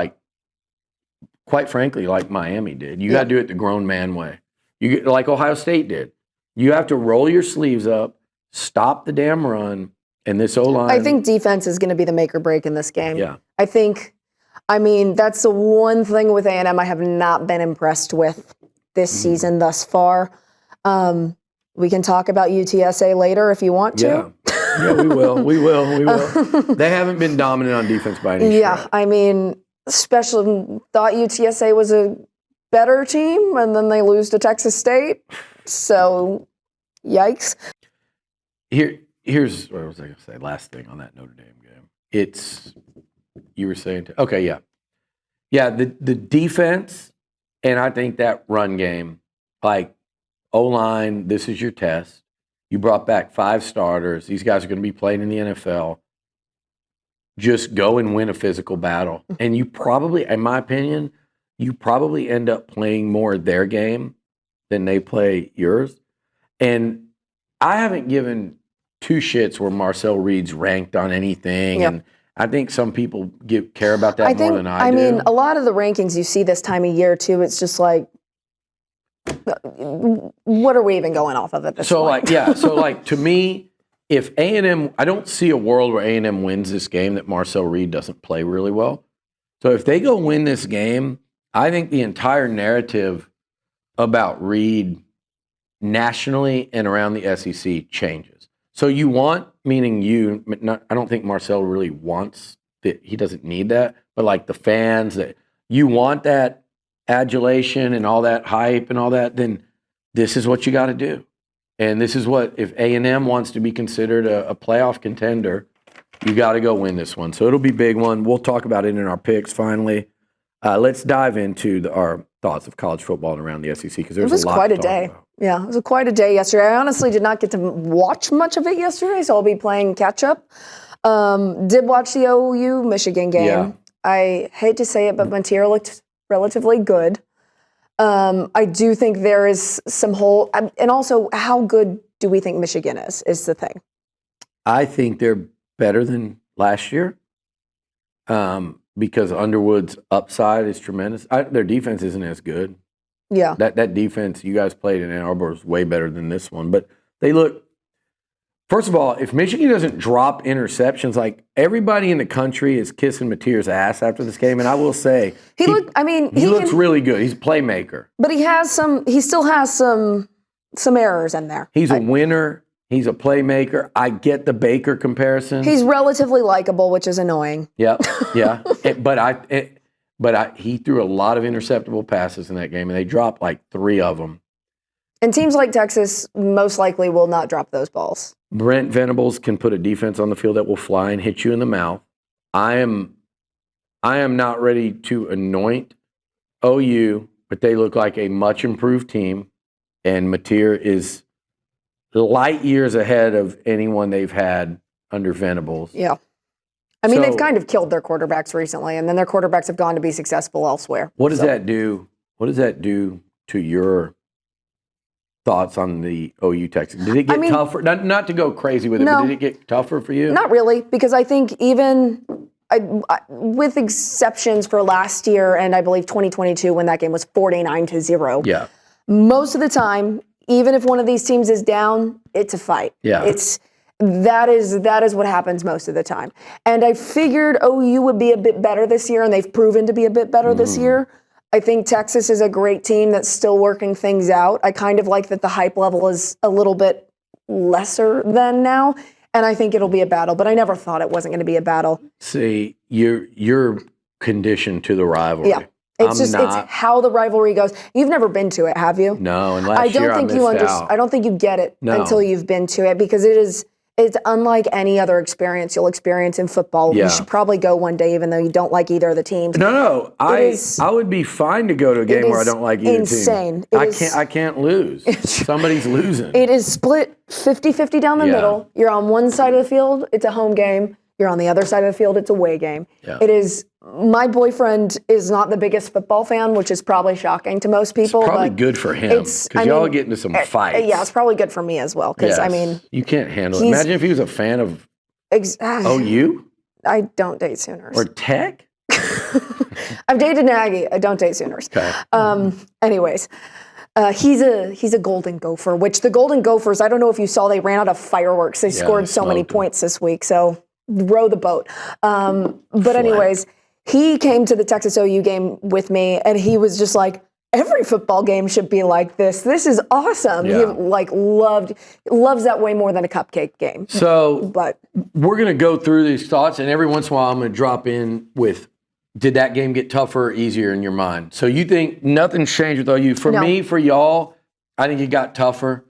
quite frankly, like Miami did. You got to do it the grown man way. Like Ohio State did. You have to roll your sleeves up, stop the damn run, and this O-line. I think defense is going to be the make or break in this game. Yeah. I mean, that's the one thing with A&M I have not been impressed with this season thus far. We can talk about UTSA later if you want to. Yeah, we will. We will. They haven't been dominant on defense by any stretch. Yeah, I mean, especially thought UTSA was a better team, and then they lose to Texas State. So, yikes. Here's what was I going to say? Last thing on that Notre Dame game. You were saying, the defense, and I think that run game, like O-line, this is your test. You brought back 5 starters. These guys are going to be playing in the NFL. Just go and win a physical battle. And you probably, in my opinion, end up playing more their game than they play yours. And I haven't given 2 shits where Marcel Reed's ranked on anything. Yep. And I think some people care about that more than I do. I mean, a lot of the rankings you see this time of year, too, it's just like, what are we even going off of at this point? So to me, if A&M, I don't see a world where A&M wins this game that Marcel Reed doesn't play really well. So if they go win this game, I think the entire narrative about Reed nationally and around the SEC changes. So you want, meaning I don't think Marcel really wants that. He doesn't need that, but like the fans, that you want that adulation and all that hype and all that, then this is what you got to do. And this is what, if A&M wants to be considered a playoff contender, you got to go win this one. So it'll be a big one. We'll talk about it in our picks finally. Let's dive into our thoughts of college football and around the SEC, because there's a lot to talk about. Yeah, it was quite a day yesterday. I honestly did not get to watch much of it yesterday, so I'll be playing catch-up. Did watch the OU-Michigan game. Yeah. I hate to say it, but Montier looked relatively good. I do think there is some hole. And also, how good do we think Michigan is the thing. I think they're better than last year because Underwood's upside is tremendous. Their defense isn't as good. Yeah. That defense you guys played in Ann Arbor is way better than this one. But they look, First of all, if Michigan doesn't drop interceptions, like everybody in the country is kissing Mateer's ass after this game, and I will say he looks really good. He's a playmaker, but he still has some errors in there. He's a winner. He's a playmaker. I get the Baker comparison. He's relatively likable, which is annoying. Yeah. But he threw a lot of interceptable passes in that game, and they dropped like 3 of them. And teams like Texas most likely will not drop those balls. Brent Venables can put a defense on the field that will fly and hit you in the mouth. I am not ready to anoint OU, but they look like a much improved team, and Mateer is light years ahead of anyone they've had under Venables. Yeah. I mean, they've kind of killed their quarterbacks recently, and then their quarterbacks have gone to be successful elsewhere. What does that do? What does that do to your thoughts on the OU Texas? Did it get tougher? Not to go crazy with it, but did it get tougher for you? Not really, because I think even with exceptions for last year and I believe 2022 when that game was 49-0. Yeah. Most of the time, even if one of these teams is down, it's a fight. Yeah. That is what happens most of the time. And I figured OU would be a bit better this year, and they've proven to be a bit better this year. I think Texas is a great team that's still working things out. I kind of like that the hype level is a little bit lesser than now, and I think it'll be a battle, but I never thought it wasn't going to be a battle. See, you're conditioned to the rivalry. Yeah. It's how the rivalry goes. You've never been to it, have you? No, and last year I missed out. I don't think you get it until you've been to it, because it's unlike any other experience you'll experience in football. Yeah. You should probably go one day, even though you don't like either of the teams. No. I would be fine to go to a game where I don't like either team. I can't lose. Somebody's losing. It is split 50-50 down the middle. You're on one side of the field, it's a home game. You're on the other side of the field, it's a away game. Yeah. It is. My boyfriend is not the biggest football fan, which is probably shocking to most people. It's probably good for him, because y'all get into some fights. Yeah, it's probably good for me as well, because, you can't handle it. Imagine if he was a fan of OU? I don't date Sooners. Or Tech? I've dated an Aggie. I don't date Sooners. Okay. Anyways, he's a Golden Gopher, which the Golden Gophers, I don't know if you saw, they ran out of fireworks. They scored so many points this week, so row the boat. But anyways, he came to the Texas OU game with me, and he was just like, every football game should be like this. This is awesome. Yeah. He loves that way more than a cupcake game. So but we're going to go through these thoughts, and every once in a while I'm going to drop in with, did that game get tougher or easier in your mind? So you think nothing's changed with OU. For me, for y'all, I think it got tougher.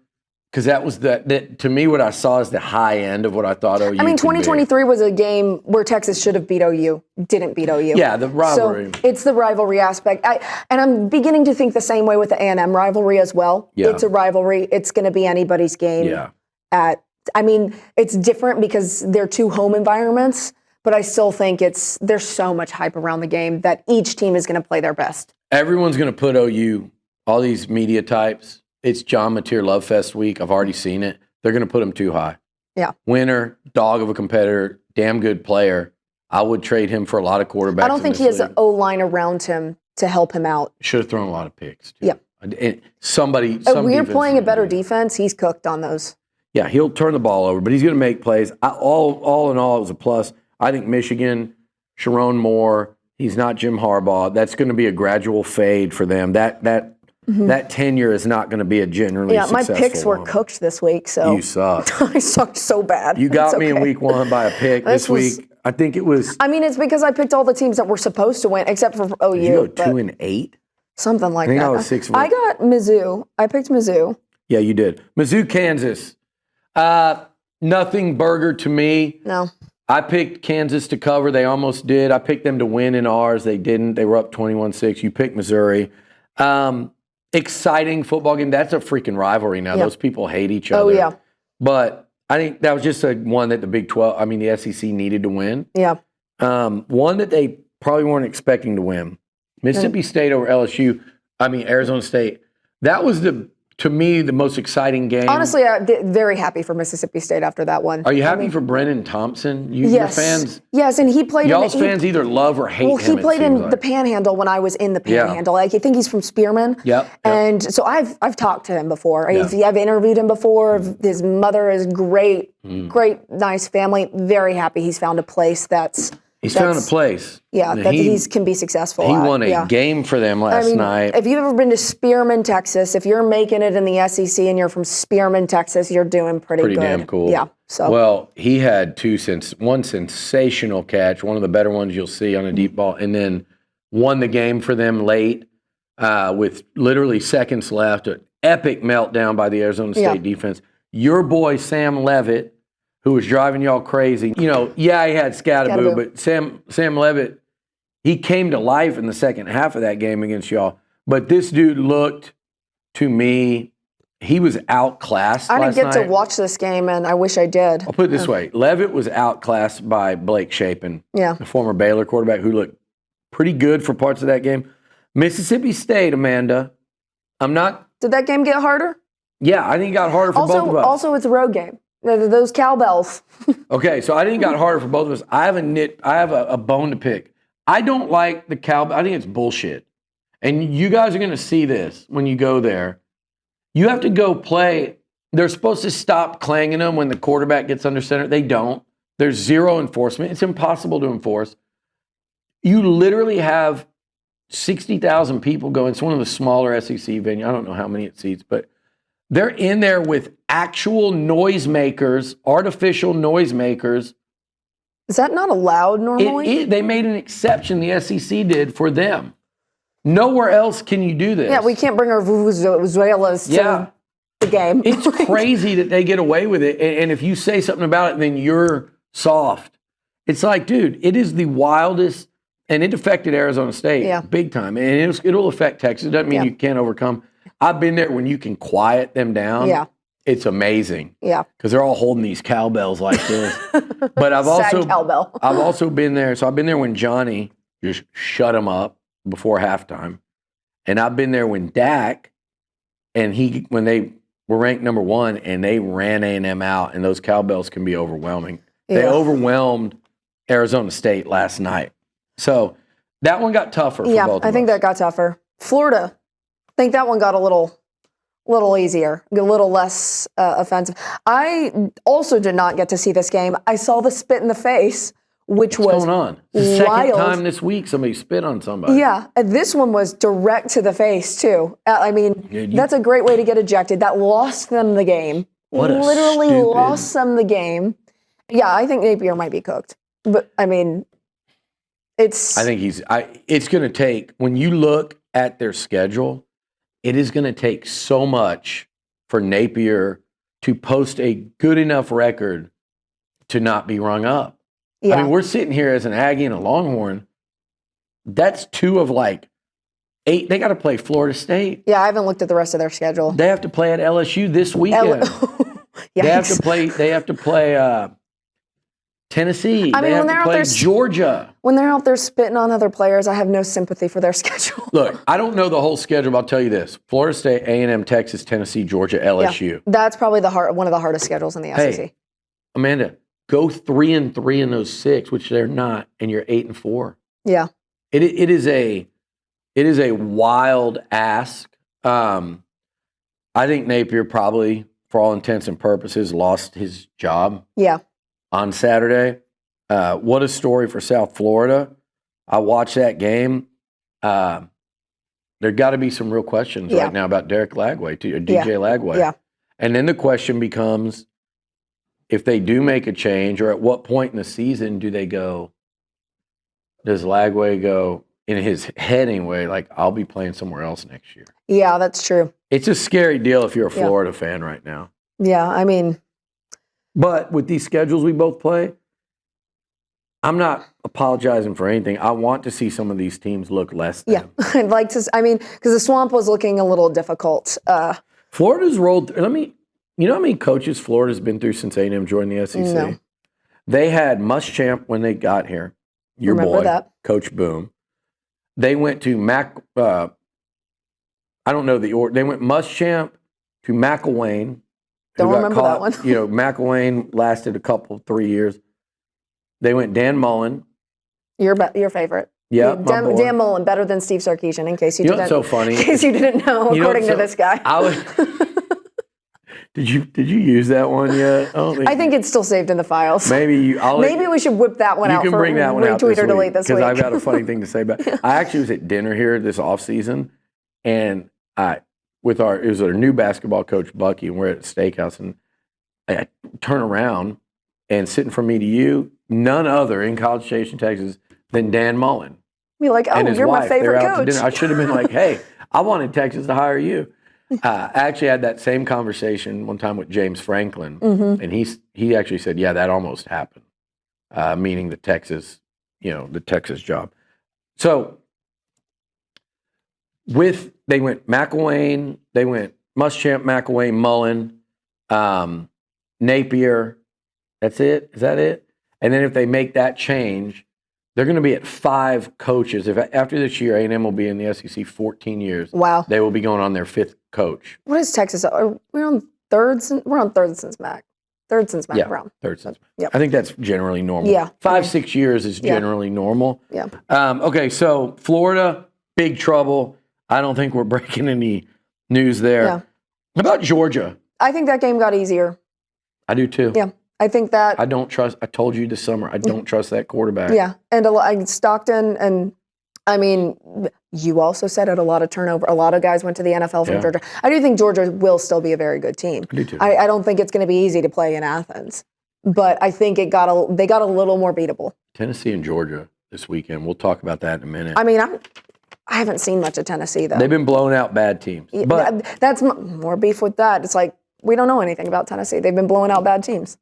Because that was that to me, what I saw is the high end of what I thought OU. 2023 was a game where Texas should have beat OU, didn't beat OU. Yeah, the rivalry. So it's the rivalry aspect. And I'm beginning to think the same way with the A&M rivalry as well. Yeah. It's a rivalry. It's going to be anybody's game. Yeah. It's different because they're 2 home environments, but I still think there's so much hype around the game that each team is going to play their best. Everyone's going to put OU, all these media types. It's John Mateer Love Fest week. I've already seen it. They're going to put him too high. Yeah. Winner, dog of a competitor, damn good player. I would trade him for a lot of quarterbacks. I don't think he has an O-line around him to help him out. Should have thrown a lot of picks, too. Yeah. And somebody. We're playing a better defense. He's cooked on those. Yeah, he'll turn the ball over, but he's going to make plays. All in all, it was a plus. I think Michigan, Sharon Moore, he's not Jim Harbaugh. That's going to be a gradual fade for them. That tenure is not going to be a generally successful my picks were one. cooked this week, so. You sucked. I sucked so bad. You got me in week 1 by a pick. This week, I think it was. It's because I picked all the teams that were supposed to win, except for OU. Did you go 2-8? Something like that. I think I was 6. I got Mizzou. I picked Mizzou. Yeah, you did. Mizzou, Kansas. Nothing burger to me. No. I picked Kansas to cover. They almost did. I picked them to win in ours. They didn't. They were up 21-6. You picked Missouri. Exciting football game. That's a freaking rivalry now. Yeah. Those people hate each other. Oh, yeah. But I think that was just one that the SEC needed to win. Yeah. One that they probably weren't expecting to win. Mississippi State over Arizona State. That was to me, the most exciting game. Honestly, I'm very happy for Mississippi State after that one. Are you happy for Brennan Thompson? Your fans? Yes, and he played Y'all's fans either love or hate him. Well, he played in the Panhandle when I was in the Panhandle. Like, I think he's from Spearman. Yep. And so I've talked to him before. I've interviewed him before. His mother is great, nice family. Very happy he's found a place He's found a place. Yeah, that he can be successful He at. won a game for them last night. If you've ever been to Spearman, Texas, if you're making it in the SEC and you're from Spearman, Texas, you're doing pretty good. Damn cool. Yeah. So well, he had one sensational catch, one of the better ones you'll see on a deep ball, and then won the game for them late with literally seconds left. An epic meltdown by the Arizona State defense. Your boy Sam Levitt, who was driving y'all crazy. You know, he had Scatterboo, but Sam Levitt, he came to life in the second half of that game against y'all. But this dude looked, to me, he was outclassed I last didn't get night. to watch this game, and I wish I did. I'll put it this way. Levitt was outclassed by Blake Shapen, the former Baylor quarterback, who looked pretty good for parts of that game. Mississippi State, Amanda, Did that game get harder? Yeah, I think it got harder for both of us. Also, it's a road game. Those cowbells. Okay, so I think it got harder for both of us. I have a bone to pick. I don't like the cowbell. I think it's bullshit. And you guys are going to see this when you go there. You have to go play. They're supposed to stop clanging them when the quarterback gets under center. They don't. There's zero enforcement. It's impossible to enforce. You literally have 60,000 people going. It's one of the smaller SEC venues. I don't know how many it seats, but they're in there with actual noisemakers, artificial noisemakers. Is that not allowed normally? They made an exception, the SEC did, for them. Nowhere else can you do this. Yeah, we can't bring our vuvuzelas to the game. It's crazy that they get away with it. And if you say something about it, then you're soft. It's like, dude, it is the wildest, and it affected Arizona State big time. And it'll affect Texas. It doesn't mean you can't overcome. I've been there when you can quiet them down. Yeah. It's amazing. Yeah. Because they're all holding these cowbells like this. But I've also been there. So I've been there when Johnny just shut them up before halftime. And I've been there when Dak and when they were ranked number 1 and they ran A&M out, and those cowbells can be overwhelming. Yeah. They overwhelmed Arizona State last night. So that one got tougher for both of us. I think that got tougher. Florida. I think that one got a little easier, a little less offensive. I also did not get to see this game. I saw the spit in the face, which was going on? It's the second time this week somebody spit on somebody. Yeah, and this one was direct to the face too. I mean, that's a great way to get ejected. That lost them the game. Literally lost them the game. Yeah, I think Napier might be cooked. But I mean, it's going to take, when you look at their schedule, it is going to take so much for Napier to post a good enough record to not be rung up. Yeah. I mean, we're sitting here as an Aggie and a Longhorn. That's 2 of like 8. They got to play Florida State. Yeah, I haven't looked at the rest of their schedule. They have to play at LSU this weekend. They have to play Tennessee. I mean, they have to play Georgia. When they're out there spitting on other players, I have no sympathy for their schedule. Look, I don't know the whole schedule, but I'll tell you this. Florida State, A&M, Texas, Tennessee, Georgia, LSU. Yeah, that's probably one of the hardest schedules in the SEC. Hey, Amanda, go 3-3 in those 6, which they're not, and you're 8-4. Yeah. It is a wild ask. I think Napier probably, for all intents and purposes, lost his job. Yeah. On Saturday. What a story for South Florida. I watched that game. There got to be some real questions right now about Derek Lagway, or DJ Lagway. Yeah. And then the question becomes, if they do make a change, or at what point in the season does Lagway go, in his head anyway, like, I'll be playing somewhere else next year? Yeah, that's true. It's a scary deal if you're a Florida fan right now. Yeah, I mean. But with these schedules we both play, I'm not apologizing for anything. I want to see some of these teams look less than. Yeah, I'd like to. I mean, because the Swamp was looking a little difficult. Florida's rolled. You know how many coaches Florida's been through since A&M joined the SEC? No. They had Muschamp when they got here. Your boy, Coach Boom. They went to I don't know the order. They went Muschamp, to McElwain. Don't who got remember that one. McElwain lasted 3 years. They went Dan Mullen. Your favorite. Yeah, Dan Mullen, better than Steve Sarkisian, in case you didn't. What's so funny? In case you didn't know, according to this guy. Did you use that one yet? I think it's still saved in the files. Maybe we should whip that one out. You can bring that one out retweet or delete this week. Because I've got a funny thing to say about it. I actually was at dinner here this off season, and it was our new basketball coach Bucky, and we're at a steakhouse, and I turn around, and sitting from me to you, none other in College Station, Texas, than Dan Mullen. Be like, oh, you're my favorite coach. I should have been like, hey, I wanted Texas to hire you. I actually had that same conversation one time with James Franklin, and he actually said, yeah, that almost happened, meaning the Texas job. So they went McElwain, they went Muschamp, McElwain, Mullen, Napier. That's it? Is that it? And then if they make that change, they're going to be at 5 coaches. After this year, A&M will be in the SEC 14 years. Wow. They will be going on their 5th coach. What is Texas? We're on third since Mac. Third since Mac Brown. Third since Mac. Yep. I think that's generally normal. Yeah. 5-6 years is generally normal. Yeah. Okay, so Florida, big trouble. I don't think we're breaking any news there. Yeah. How about Georgia? I think that game got easier. I do too. Yeah. I think that I don't trust. I told you this summer. I don't trust that quarterback. Yeah, and Stockton, and I mean, you also said it. A lot of turnover. A lot of guys went to the NFL from Georgia. I do think Georgia will still be a very good team. I do too. I don't think it's going to be easy to play in Athens, but I think they got a little more beatable. Tennessee and Georgia this weekend. We'll talk about that in a minute. I mean, I haven't seen much of Tennessee though. They've been blowing out bad teams. But that's more beef with that. It's like we don't know anything about Tennessee. They've been blowing out bad teams.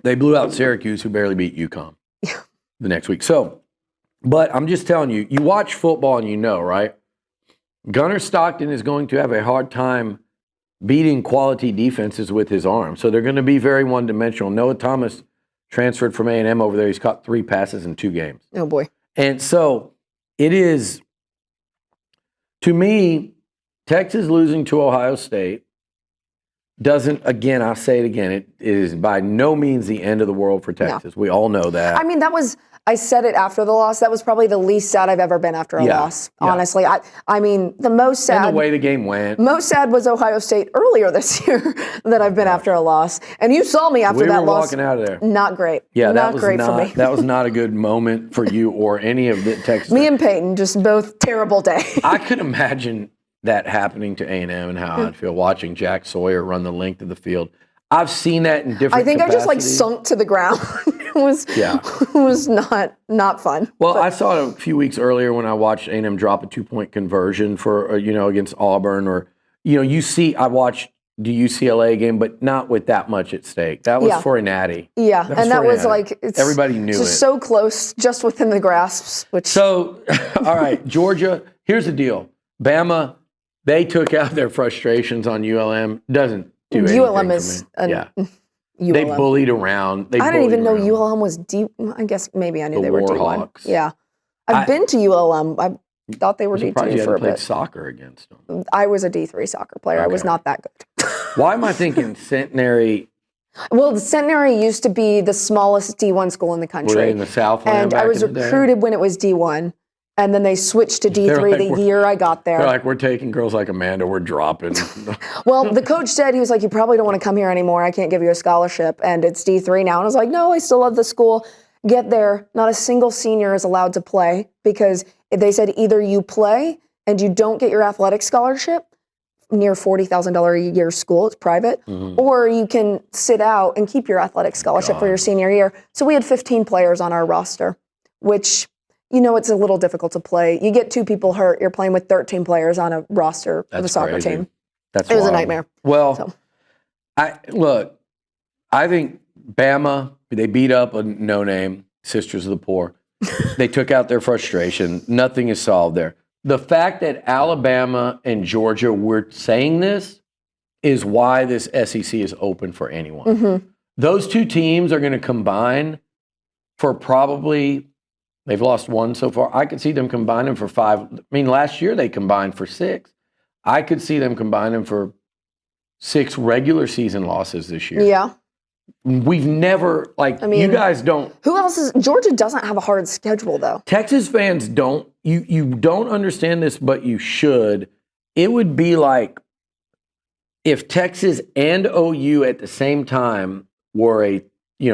They blew out Syracuse, who barely beat UConn the next week. So, but I'm just telling you, you watch football and you know, right? Gunnar Stockton is going to have a hard time beating quality defenses with his arm. So they're going to be very one-dimensional. Noah Thomas transferred from A&M over there. He's caught 3 passes in 2 games. Oh, boy. And so it is, to me, Texas losing to Ohio State doesn't, again, I'll say it again, it is by no means the end of the world for Texas. No. We all know that. I mean, I said it after the loss. That was probably the least sad I've ever been after a loss, honestly. I mean, the most sad. And the way the game went. Most sad was Ohio State earlier this year that I've been after a loss. And you saw me after that loss. We were walking out of there. Not great. Yeah, not great for me. That was not a good moment for you or any of the Texas. Me and Peyton, just both terrible days. I could imagine that happening to A&M and how I'd feel watching Jack Sawyer run the length of the field. I've seen that in different I think capacities. I just sunk to the ground. It was not fun. Well, I saw it a few weeks earlier when I watched A&M drop a 2-point conversion for against Auburn, or I watched the UCLA game, but not with that much at stake. That was for a natty. Yeah, that was like everybody knew it. So close, just within the grasps. So, all right, Georgia. Here's the deal: Bama. They took out their frustrations on ULM. Doesn't do anything ULM is ULM. They bullied around. I didn't even know ULM was D. I guess maybe I knew they were D1. Yeah, I've been to ULM. I thought they were D2 for a bit. Played soccer against them. I was a D3 soccer player. Okay. I was not that good. Why am I thinking Centenary? Well, the Centenary used to be the smallest D1 school in the country. Were they in the Southland? And I was recruited when it was D1. And then they switched to D3 the year I got there. They're like, we're taking girls like Amanda, we're dropping. Well, the coach said, he was like, you probably don't want to come here anymore. I can't give you a scholarship. And it's D3 now. And I was like, no, I still love the school. Get there. Not a single senior is allowed to play because they said either you play and you don't get your athletic scholarship, near $40,000 a year school, it's private, or you can sit out and keep your athletic scholarship for your senior year. So we had 15 players on our roster, which... it's a little difficult to play. You get 2 people hurt, you're playing with 13 players on a roster of a soccer team. It was a nightmare. Well, I think Bama, they beat up a no-name, Sisters of the Poor. They took out their frustration. Nothing is solved there. The fact that Alabama and Georgia were saying this is why this SEC is open for anyone. Those 2 teams are going to combine for probably... They've lost 1 so far. I could see them combining for 5. I mean, last year they combined for 6. I could see them combining for 6 regular season losses this year. Yeah. We've never, you guys don't. Who else is, Georgia doesn't have a hard schedule, though. Texas fans don't, you don't understand this, but you should. It would be like if Texas and OU at the same time were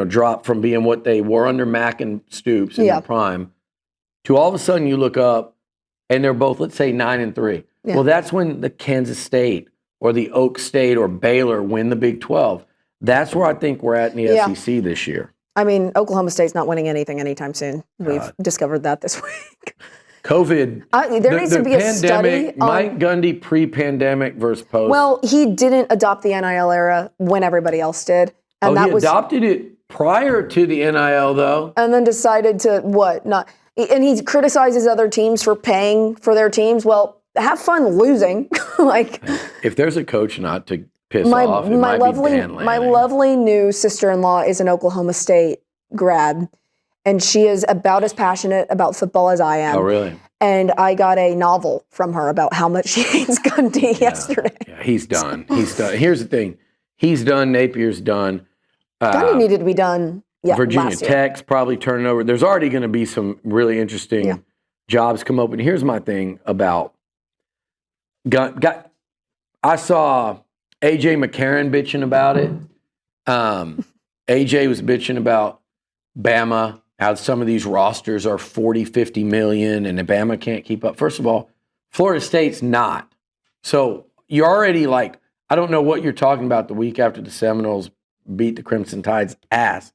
drop from being what they were under Mack and Stoops in their prime to all of a sudden you look up and they're both, let's say, 9-3. Yeah. Well, that's when the Kansas State or the Oak State or Baylor win the Big 12. That's where I think we're at in the SEC this year. I mean, Oklahoma State's not winning anything anytime soon. We've discovered that this week. COVID. There needs to be a study on Mike Gundy pre-pandemic versus post. Well, he didn't adopt the NIL era when everybody else did. And he adopted it prior to the NIL, though. And then decided to not. And he criticizes other teams for paying for their teams. Well, have fun losing. If there's a coach not to piss off, it might be Dan Lanning. My lovely new sister-in-law is an Oklahoma State grad, and she is about as passionate about football as I am. Oh, really? And I got a novel from her about how much she hates Gundy yesterday. Yeah, he's done. He's done. Here's the thing. He's done. Napier's done. Gundy needed to be done. Yeah, Virginia Tech's probably turning over. There's already going to be some really interesting jobs come open. Here's my thing about I saw A.J. McCarron bitching about it. A.J. was bitching about Bama, how some of these rosters are 40, 50 million, and Bama can't keep up. First of all, Florida State's not. So you're already I don't know what you're talking about the week after the Seminoles beat the Crimson Tide's ass.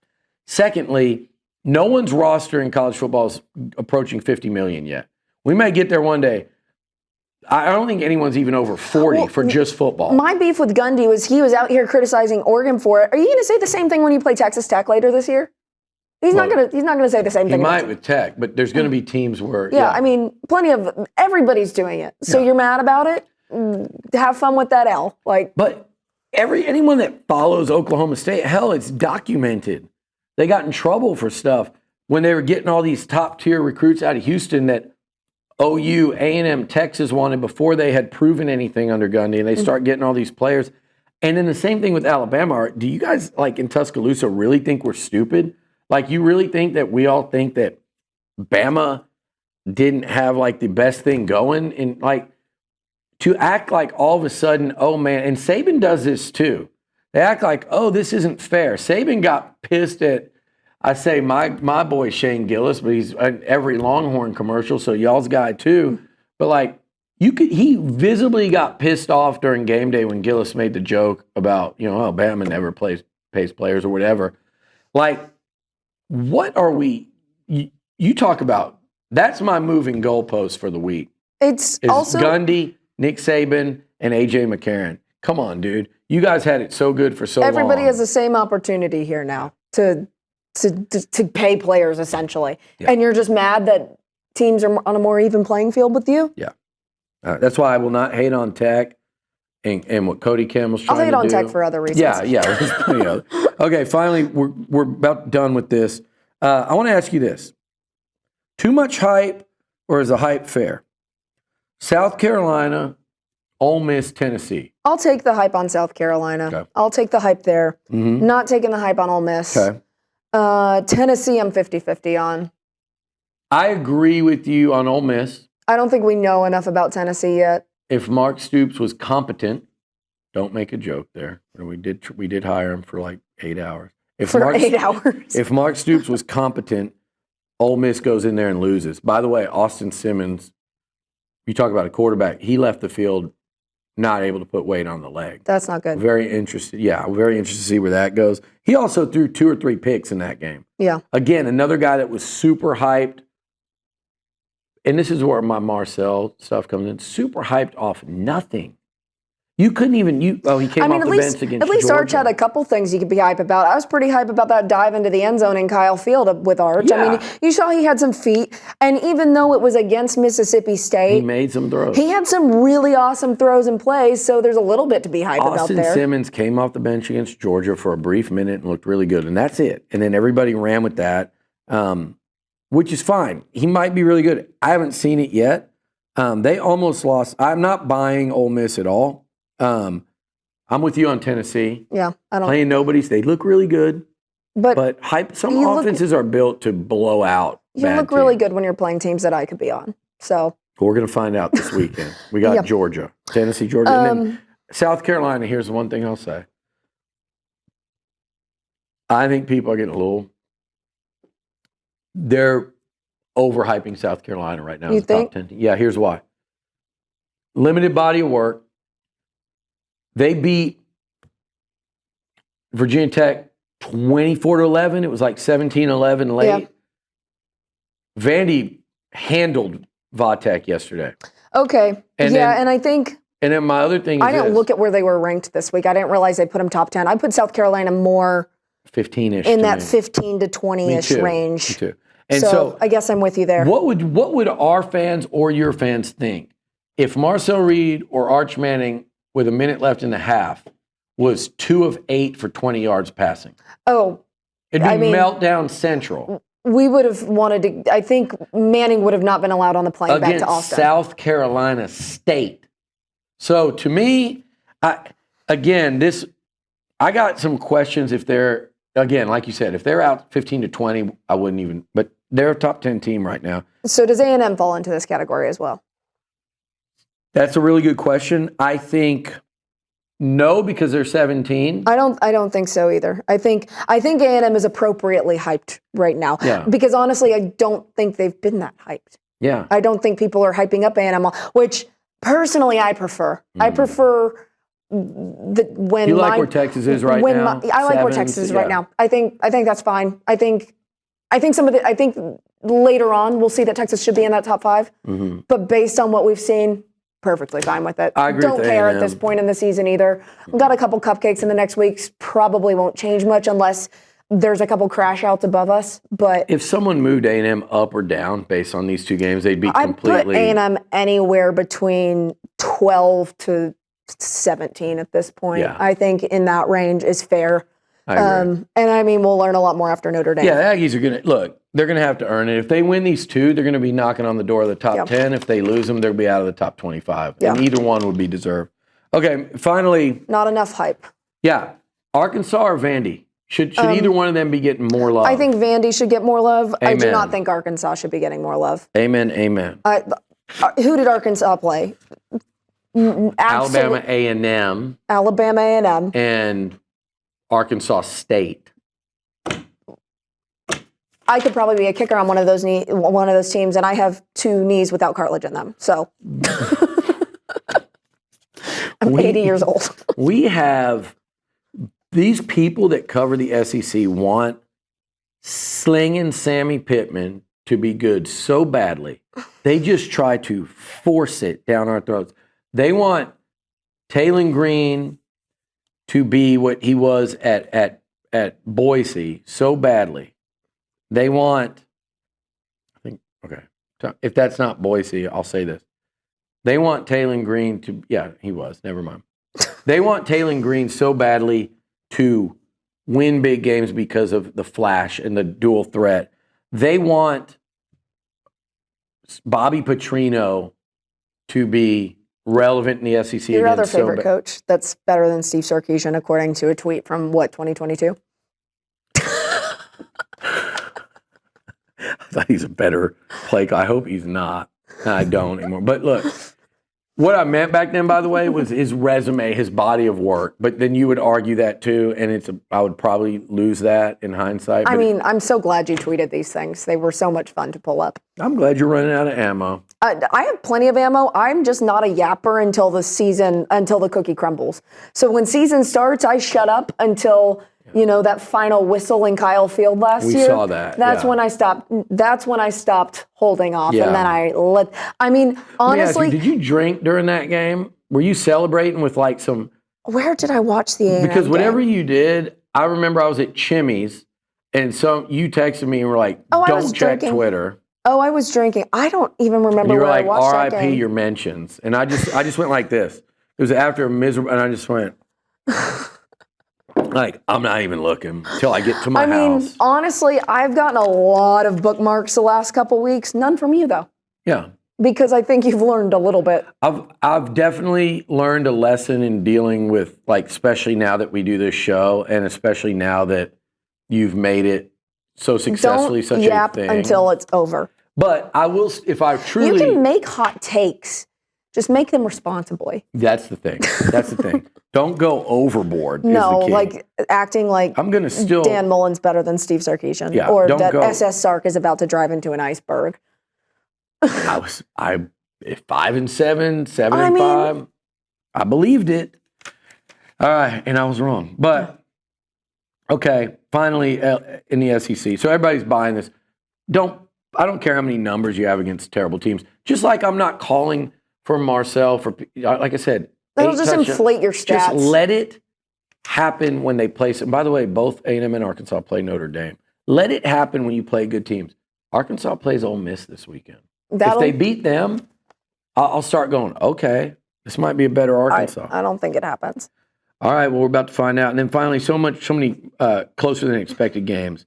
Secondly, no one's roster in college football is approaching 50 million yet. We may get there one day. I don't think anyone's even over 40 for just football. My beef with Gundy was he was out here criticizing Oregon for it. Are you going to say the same thing when you play Texas Tech later this year? He's not going to say the same thing. He might with Tech, but there's going to be teams where I mean, everybody's doing it. So you're mad about it? Have fun with that L. But anyone that follows Oklahoma State, hell, it's documented. They got in trouble for stuff when they were getting all these top-tier recruits out of Houston that OU, A&M, Texas wanted before they had proven anything under Gundy, and they start getting all these players. And then the same thing with Alabama. Do you guys, in Tuscaloosa, really think we're stupid? You really think that we all think that Bama didn't have, the best thing going? And, to act like all of a sudden, oh, man, and Saban does this too. They act like, oh, this isn't fair. Saban got pissed at, I say my boy Shane Gillis, but he's in every Longhorn commercial, so y'all's guy too. But he visibly got pissed off during game day when Gillis made the joke about, Bama never pays players or whatever. What are we? You talk about. That's my moving goalpost for the week. It's also Gundy, Nick Saban, and A.J. McCarron. Come on, dude. You guys had it so good for so long. Everybody has the same opportunity here now to pay players, essentially. Yeah. And you're just mad that teams are on a more even playing field with you? Yeah. That's why I will not hate on Tech and what Cody Campbell's trying to do. I'll hate on Tech for other reasons. Yeah. There's plenty of it. Okay, finally, we're about done with this. I want to ask you this. Too much hype or is the hype fair? South Carolina, Ole Miss, Tennessee. I'll take the hype on South Carolina. Okay. I'll take the hype there. Mm-hmm. Not taking the hype on Ole Miss. Okay. Tennessee, I'm 50-50 on. I agree with you on Ole Miss. I don't think we know enough about Tennessee yet. If Mark Stoops was competent, don't make a joke there. We did hire him for 8 hours. If 8 hours. If Mark Stoops was competent, Ole Miss goes in there and loses. By the way, Austin Simmons, you talk about a quarterback, he left the field not able to put weight on the leg. That's not good. Very interested. Yeah, very interested to see where that goes. He also threw 2 or 3 picks in that game. Yeah. Again, another guy that was super hyped. And this is where my Marcel stuff comes in. Super hyped off nothing. You couldn't even, he came off the bench against Georgia. At least Arch had a couple things you could be hype about. I was pretty hype about that dive into the end zone in Kyle Field with Arch. Yeah. I mean, you saw he had some feet. And even though it was against Mississippi State, he made some throws. He had some really awesome throws and plays, so there's a little bit to be hype about there. Austin Simmons came off the bench against Georgia for a brief minute and looked really good, and that's it. And then everybody ran with that, which is fine. He might be really good. I haven't seen it yet. They almost lost. I'm not buying Ole Miss at all. I'm with you on Tennessee. Yeah, I don't. Playing nobodies, they look really good. But hype. Some offenses are built to blow out. You look really good when you're playing teams that I could be on. So we're going to find out this weekend. We got Georgia, Tennessee, Georgia, and then South Carolina. Here's the one thing I'll say. I think people are getting a little. They're overhyping South Carolina right now. You think? Top 10. Yeah, here's why. Limited body of work. They beat Virginia Tech 24-11. It was like 17-11 late. Yeah. Vandy handled Va-Tech yesterday. Okay. And I think. And then my other thing is I didn't look at where they were ranked this week. I didn't realize they put them top 10. I put South Carolina more 15-ish in that 15 to 20-ish range. Me too. And so I guess I'm with you there. What would our fans or your fans think if Marcel Reed or Arch Manning, with a minute left in the half, was 2 of 8 for 20 yards passing? Oh, it'd be meltdown central. We would have wanted to. I think Manning would have not been allowed on the plane back to Austin. South Carolina State. So to me, I got some questions. If they're, again, like you said, if they're out 15 to 20, I wouldn't even. But they're a top 10 team right now. So does A&M fall into this category as well? That's a really good question. I think no, because they're 17. I don't think so either. I think A&M is appropriately hyped right now. Yeah. Because honestly, I don't think they've been that hyped. Yeah. I don't think people are hyping up A&M, which personally I prefer. I prefer when you like where Texas is right now. I like where Texas is right now. I think that's fine. I think later on we'll see that Texas should be in that top 5. Mm-hmm. But based on what we've seen, perfectly fine with it. I agree. Don't care at this point in the season either. We've got a couple cupcakes in the next weeks. Probably won't change much unless there's a couple crash outs above us. But if someone moved A&M up or down based on these two games, they'd be completely. I put A&M anywhere between 12 to 17 at this point. Yeah. I think in that range is fair. I agree. And I mean, we'll learn a lot more after Notre Dame. Yeah, the Aggies are going to look. They're going to have to earn it. If they win these two, they're going to be knocking on the door of the top 10. If they lose them, they'll be out of the top 25. Yeah. And either one would be deserved. Okay, finally. Not enough hype. Yeah. Arkansas or Vandy? Should either one of them be getting more love? I think Vandy should get more love. Amen. I do not think Arkansas should be getting more love. Amen, amen. Who did Arkansas play? Alabama A&M. Alabama A&M. And Arkansas State. I could probably be a kicker on one of those teams, and I have 2 knees without cartilage in them. So I'm 80 years old. We have these people that cover the SEC want slinging Sammy Pittman to be good so badly. They just try to force it down our throats. They want Taylon Green to be what he was at Boise so badly. They want, if that's not Boise, I'll say this. They want Taylon Green to, he was, never mind. They want Taylon Green so badly to win big games because of the flash and the dual threat. They want Bobby Petrino to be relevant in the SEC. Your other favorite coach that's better than Steve Sarkisian, according to a tweet from 2022? I thought he's a better play. I hope he's not. I don't anymore. But look, what I meant back then, by the way, was his resume, his body of work. But then you would argue that too, and I would probably lose that in hindsight. I mean, I'm so glad you tweeted these things. They were so much fun to pull up. I'm glad you're running out of ammo. I have plenty of ammo. I'm just not a yapper until the cookie crumbles. So when season starts, I shut up until that final whistle in Kyle Field last year. We saw that. That's when I stopped. That's when I stopped holding off, and then honestly, did you drink during that game? Were you celebrating with like some? Where did I watch the A&M Because whatever game? you did, I remember I was at Chimmy's, and you texted me and were like, "Don't check Twitter." Oh, I was drinking. I don't even remember where I watched that game. R.I.P. your mentions, and I just went like this. It was after a miserable, and I just went. Like, I'm not even looking until I get to my house. Honestly, I've gotten a lot of bookmarks the last couple weeks. None from you, though. Yeah. Because I think you've learned a little bit. I've definitely learned a lesson in dealing with, like, especially now that we do this show, and especially now that you've made it so successfully Don't such yap a thing. until it's over. But I will, if I truly... You can make hot takes. Just make them responsibly. That's the thing. That's the thing. Don't go overboard. No, is the key. like acting like I'm gonna still Dan Mullen's better than Steve Sarkisian, Yeah, or don't that go- SS Sark is about to drive into an iceberg. I 5-7, 7-5. I mean- I believed it. All right, and I was wrong. But okay, finally in the SEC. So everybody's buying this. I don't care how many numbers you have against terrible teams. Just like I'm not calling for Marcel for, like I said, That'll 8 just touchdowns. inflate your stats. Just let it happen when they play. And by the way, both A&M and Arkansas play Notre Dame. Let it happen when you play good teams. Arkansas plays Ole Miss this weekend. If they beat them, I'll start going, okay, this might be a better Arkansas. I don't think it happens. All right, well, we're about to find out. And then finally, so many closer than expected games.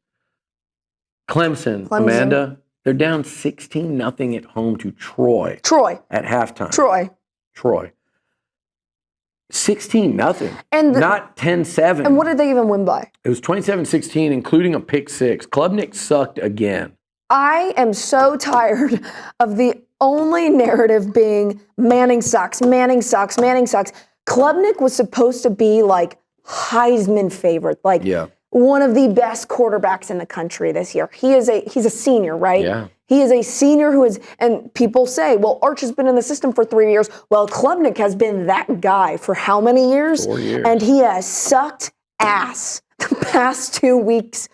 Clemson. Amanda, they're down 16-0 at home to Troy. At halftime. Troy. 16-0. And not 10-7. And what did they even win by? It was 27-16, including a pick six. Klubnik sucked again. I am so tired of the only narrative being Manning sucks. Klubnik was supposed to be like Heisman favorite, like one of the best quarterbacks in the country this year. He's a senior, right? Yeah. He is a senior who is, and people say, well, Arch has been in the system for 3 years. Well, Klubnik has been that guy for how many years? 4 years. And he has sucked ass the past 2 weeks.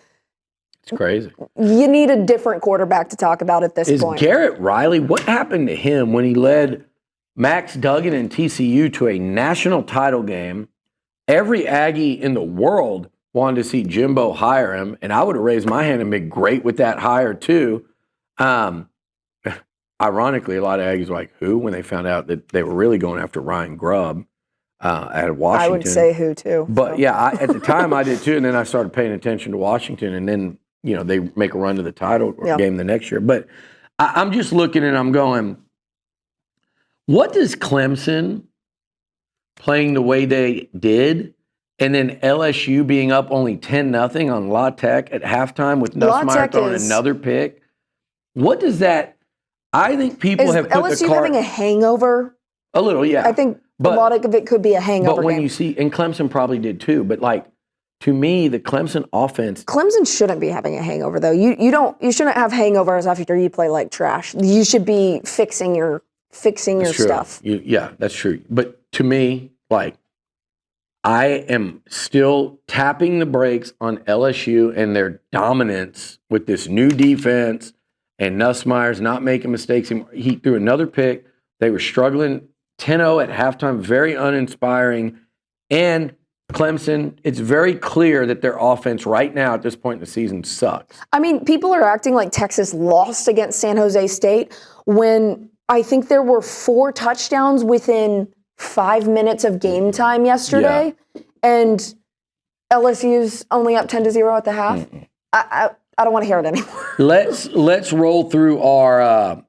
It's crazy. You need a different quarterback to talk about at this point. Is Garrett Riley, what happened to him when he led Max Duggan and TCU to a national title game? Every Aggie in the world wanted to see Jimbo hire him, and I would have raised my hand and been great with that hire too. Ironically, a lot of Aggies were like, who? When they found out that they were really going after Ryan Grubb at Washington. I would say who too. But so. yeah, at the time I did too, and then I started paying attention to Washington, and then they make a run to the title game the next year. But I'm just looking and I'm going, what does Clemson playing the way they did, and then LSU being up only 10-0 on La Tech at halftime with Nussmeier throwing another pick? What does that? I think people have put LSU the cart. Having a hangover? A little, yeah. I think a lot of it could be a hangover. But when game. you see, and Clemson probably did too. But like, to me, the Clemson offense. Clemson shouldn't be having a hangover though. You shouldn't have hangovers after you play like trash. You should be fixing your stuff. Yeah, that's true. But to me, like, I am still tapping the brakes on LSU and their dominance with this new defense, and Nussmeier's not making mistakes anymore. He threw another pick. They were struggling 10-0 at halftime, very uninspiring. And Clemson, it's very clear that their offense right now at this point in the season sucks. I mean, people are acting like Texas lost against San Jose State when I think there were 4 touchdowns within 5 minutes of game time yesterday, and LSU's only up 10-0 at the half. I don't want to hear it anymore. Let's roll through our.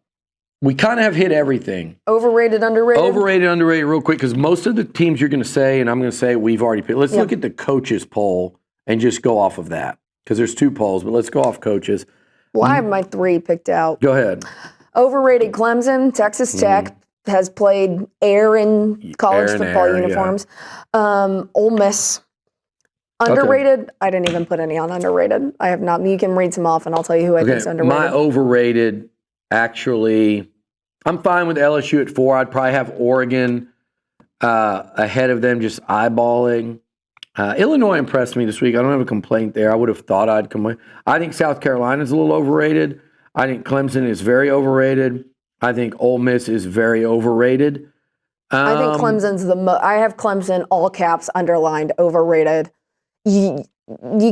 We kind of have hit everything. Overrated, underrated. Overrated, underrated, real quick, because most of the teams you're going to say, and I'm going to say we've already picked. Let's look at the coaches poll and just go off of that, because there's 2 polls, but let's go off coaches. Well, I have my 3 picked out. Go ahead. Overrated Clemson, Texas Tech has played air in college football uniforms. Ole Miss. Underrated, I didn't even put any on underrated. I have not. You can read some off and I'll tell you who I think is underrated. My overrated, actually, I'm fine with LSU at 4. I'd probably have Oregon ahead of them, just eyeballing. Illinois impressed me this week. I don't have a complaint there. I would have thought I'd complain. I think South Carolina's a little overrated. I think Clemson is very overrated. I think Ole Miss is very overrated. I think Clemson's I have Clemson, all caps, underlined, overrated. You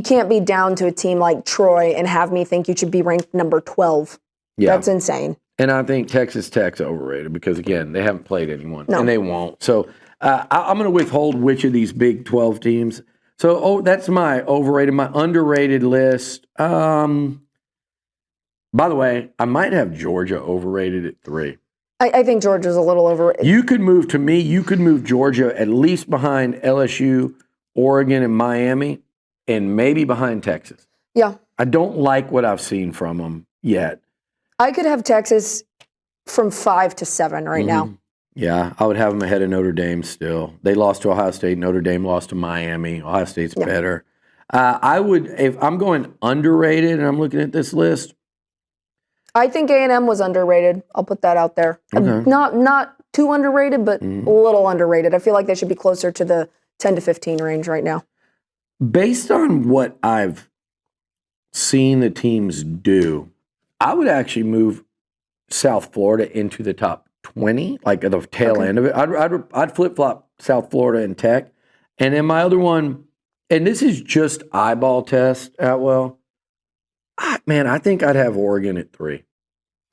can't be down to a team like Troy and have me think you should be ranked number 12. Yeah. That's insane. And I think Texas Tech's overrated because, again, they haven't played anyone, and they won't. So I'm going to withhold which of these Big 12 teams. So that's my overrated. My underrated list. By the way, I might have Georgia overrated at 3. I think Georgia's a little over. You could move Georgia at least behind LSU, Oregon, and Miami, and maybe behind Texas. Yeah. I don't like what I've seen from them yet. I could have Texas from 5 to 7 right now. Yeah, I would have them ahead of Notre Dame still. They lost to Ohio State. Notre Dame lost to Miami. Ohio State's better. I would, if I'm going underrated and I'm looking at this list. I think A&M was underrated. I'll put that out there. Okay. Not too underrated, but a little underrated. I feel like they should be closer to the 10 to 15 range right now. Based on what I've seen the teams do, I would actually move South Florida into the top 20, like at the tail end of it. I'd flip-flop South Florida and Tech. And then my other one, and this is just eyeball test, Atwell. I think I'd have Oregon at 3.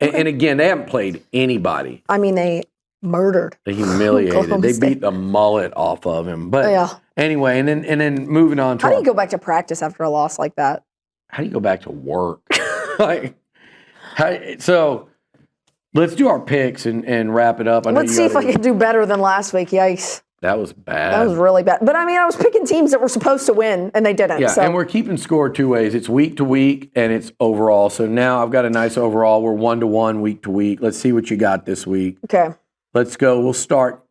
And again, they haven't played anybody. I mean, they murdered. They humiliated. They beat the mullet off of him. But anyway, and then moving on to how do you go back to practice after a loss like that? How do you go back to work? So let's do our picks and wrap it up. Let's see if I can do better than last week. Yikes. That was bad. That was really bad. But I mean, I was picking teams that were supposed to win, and they didn't. Yeah, so. and we're keeping score 2 ways. It's week to week, and it's overall. So now I've got a nice overall. We're 1-1 week to week. Let's see what you got this week. Okay. Let's go. We'll start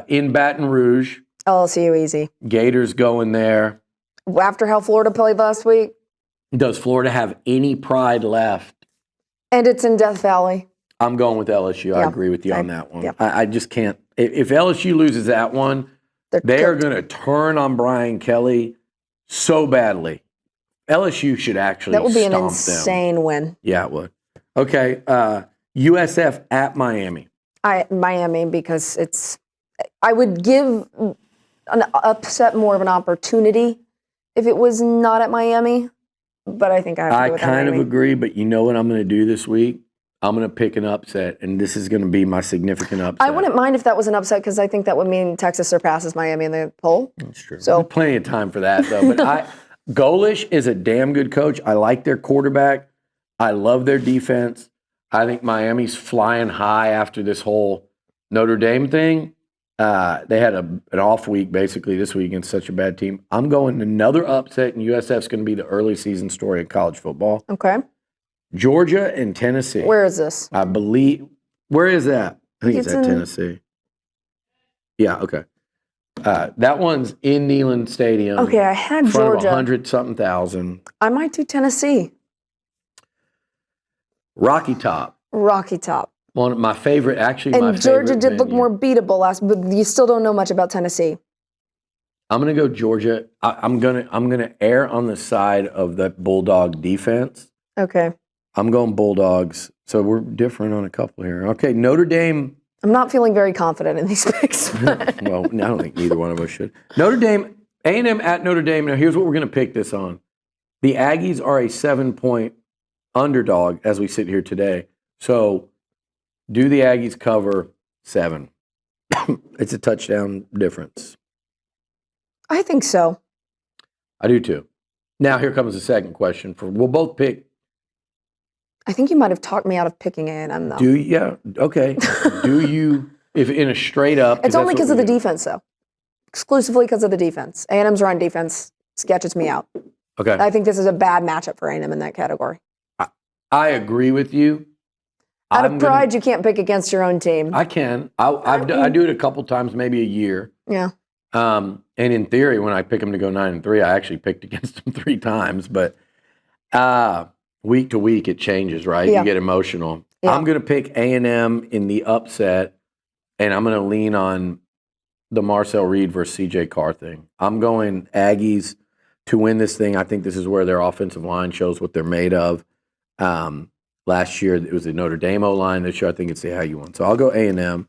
in Baton Rouge. LSU easy. Gators going there. After how Florida played last week. Does Florida have any pride left? And it's in Death Valley. I'm going with LSU. Yeah. I agree with you on that one. Yeah. I just can't. If LSU loses that one, they are going to turn on Brian Kelly so badly. LSU should actually that would be stomp an insane win. Yeah, it would. Okay, USF at Miami. Miami, because it's. I would give an upset more of an opportunity if it was not at Miami, but I think I have to go with kind Miami. of agree, but you know what I'm going to do this week? I'm going to pick an upset, and this is going to be my significant upset. I wouldn't mind if that was an upset because I think that would mean Texas surpasses Miami in the poll. That's true. So there's plenty of time for that, though. But Golish is a damn good coach. I like their quarterback. I love their defense. I think Miami's flying high after this whole Notre Dame thing. They had an off week, basically, this week against such a bad team. I'm going another upset, and USF's going to be the early season story in college football. Okay. Georgia and Tennessee. Where is this? I believe. Where is that? I think it's at Tennessee. Yeah, okay. That one's in Neyland Stadium. Okay, I had in front Georgia. Of 100-something thousand. I might do Tennessee. Rocky Top. Rocky Top. One of my favorite, actually. And my Georgia favorite did look venue. more beatable last, but you still don't know much about Tennessee. I'm gonna go Georgia. I'm gonna err on the side of the Bulldog defense. Okay. I'm going Bulldogs. So we're different on a couple here. Okay, Notre Dame. I'm not feeling very confident in these picks. Well, I don't think neither one of us should. Notre Dame, A&M at Notre Dame. Now, here's what we're going to pick this on. The Aggies are a 7-point underdog as we sit here today. So do the Aggies cover 7? It's a touchdown difference. I think so. I do too. Now, here comes the second question. We'll both pick. I think you might have talked me out of picking A&M, though. Yeah, okay. Do you, if in a straight up. It's only because of the defense, though. Exclusively because of the defense. A&M's run defense sketches me out. Okay. I think this is a bad matchup for A&M in that category. I agree with you. Out of pride, you can't pick against your own team. I can. I do it a couple times, maybe a year. Yeah. And in theory, when I pick them to go 9-3, I actually picked against them 3 times. But week to week, it changes, right? Yeah. You get emotional. Yeah. I'm going to pick A&M in the upset, and I'm going to lean on the Marcel Reed versus C.J. Carr thing. I'm going Aggies to win this thing. I think this is where their offensive line shows what they're made of. Last year, it was the Notre Dame O-line. This year, I think it's the Aggie one. So I'll go A&M.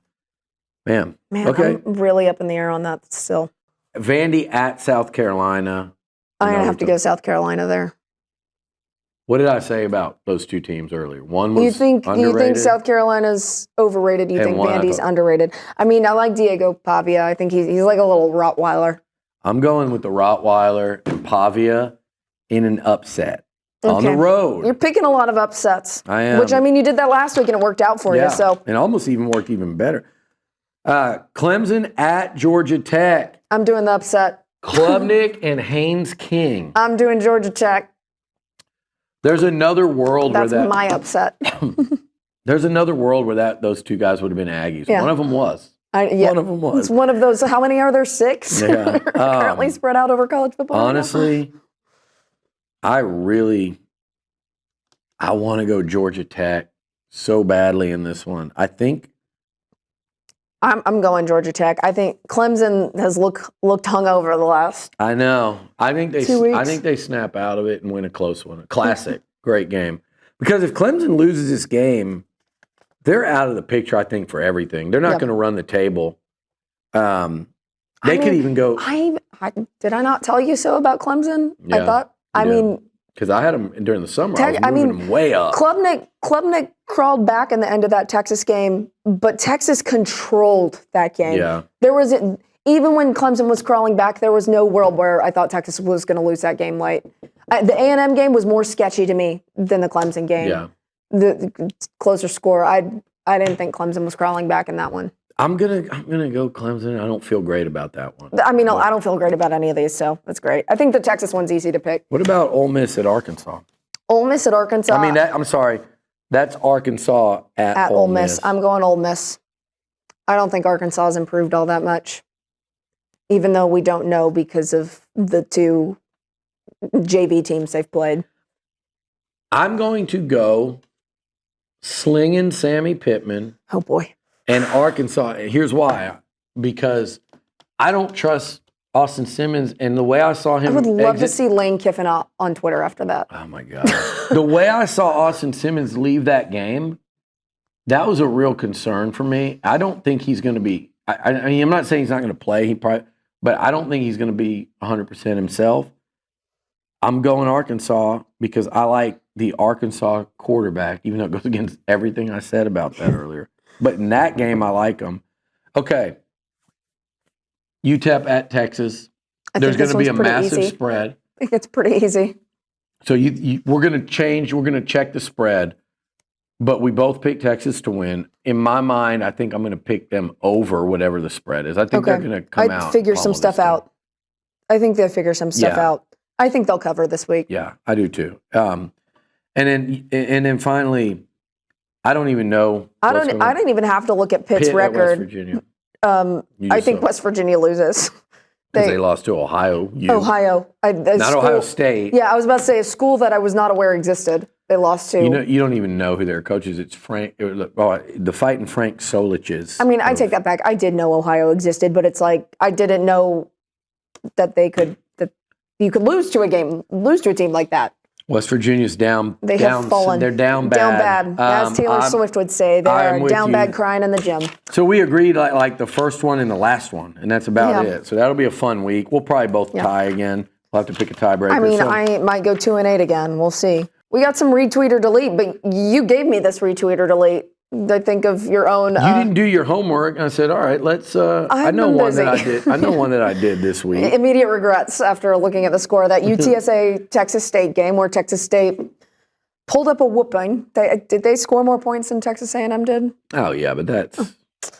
Man, okay. I'm really up in the air on that still. Vandy at South Carolina. I'm going to have to go South Carolina there. What did I say about those two teams earlier? One was you think South Carolina's overrated? You think Vandy's underrated? I mean, I like Diego Pavia. I think he's like a little Rottweiler. I'm going with the Rottweiler and Pavia in an upset. on the road. You're picking a lot of upsets. I am. Which, I mean, you did that last week and it worked out for you. So it almost even worked even better. Clemson at Georgia Tech. I'm doing the upset. Klubnik and Haynes King. I'm doing Georgia Tech. There's another world That's where my upset. There's another world where those two guys would have been Aggies. Yeah. One of them was. One of them was. It's one of those. How many are there? 6? Yeah. Currently spread out over college football. Honestly, I want to go Georgia Tech so badly in this one. I think I'm going Georgia Tech. I think Clemson has looked hungover the last. I know. I think 2 weeks. I think they snap out of it and win a close one. A classic, great game. Because if Clemson loses this game, they're out of the picture, I think, for everything. They're not going to run the table. They could even go. Did I not tell you so about Clemson? Yeah, I thought. I mean, because I had them during the summer. I was moving them way up. Klubnik crawled back in the end of that Texas game, but Texas controlled that game. Yeah. There was even when Clemson was crawling back, there was no world where I thought Texas was going to lose that game late. The A&M game was more sketchy to me than the Clemson game. Yeah. The closer score. I didn't think Clemson was crawling back in that one. I'm gonna go Clemson. I don't feel great about that one. I mean, I don't feel great about any of these, so that's great. I think the Texas one's easy to pick. What about Ole Miss at Arkansas? Ole Miss at Arkansas. I mean, I'm sorry. That's Arkansas at Ole Miss. I'm going Ole Miss. I don't think Arkansas has improved all that much, even though we don't know because of the 2 JV teams they've played. I'm going to go slinging Sammy Pittman. Oh, boy. And Arkansas. Here's why. Because I don't trust Austin Simmons. And the way I saw him I would love to see Lane Kiffin on Twitter after that. Oh, my God. The way I saw Austin Simmons leave that game, that was a real concern for me. I don't think he's going to be – I mean, I'm not saying he's not going to play. But I don't think he's going to be 100% himself. I'm going Arkansas because I like the Arkansas quarterback, even though it goes against everything I said about that earlier. But in that game, I like them. Okay. UTEP at Texas. There's going to be a massive spread. I think it's pretty easy. So we're going to change. We're going to check the spread. But we both picked Texas to win. In my mind, I think I'm going to pick them over whatever the spread is. I think they're going to come out. I figure some stuff out. I think they'll figure some stuff out. I think they'll cover this week. Yeah, I do too. And then finally, I don't even know. I didn't even have to look at Pitt's record. West Virginia. I think West Virginia loses. Because they lost to Ohio. Ohio. Ohio State. Yeah, I was about to say a school that I was not aware existed. They lost to. You don't even know who their coach is. It's the Fighting Frank Solich's. I mean, I take that back. I did know Ohio existed, but it's like I didn't know that that you could lose to a team like that. West Virginia's down. They have fallen. They're down bad. Down bad. As Taylor Swift would say, they're down bad crying in the gym. So we agreed like the first one and the last one, and that's about it. So that'll be a fun week. We'll probably both tie again. We'll have to pick a tiebreaker. I mean, I might go 2-8 again. We'll see. We got some retweet or delete, but you gave me this retweet or delete. I think of your own. You didn't do your homework. I said, all right, let's. I know one that I did. I know one that I did this week. Immediate regrets after looking at the score of that UTSA Texas State game where Texas State pulled up a whooping. Did they score more points than Texas A&M did? Oh yeah, but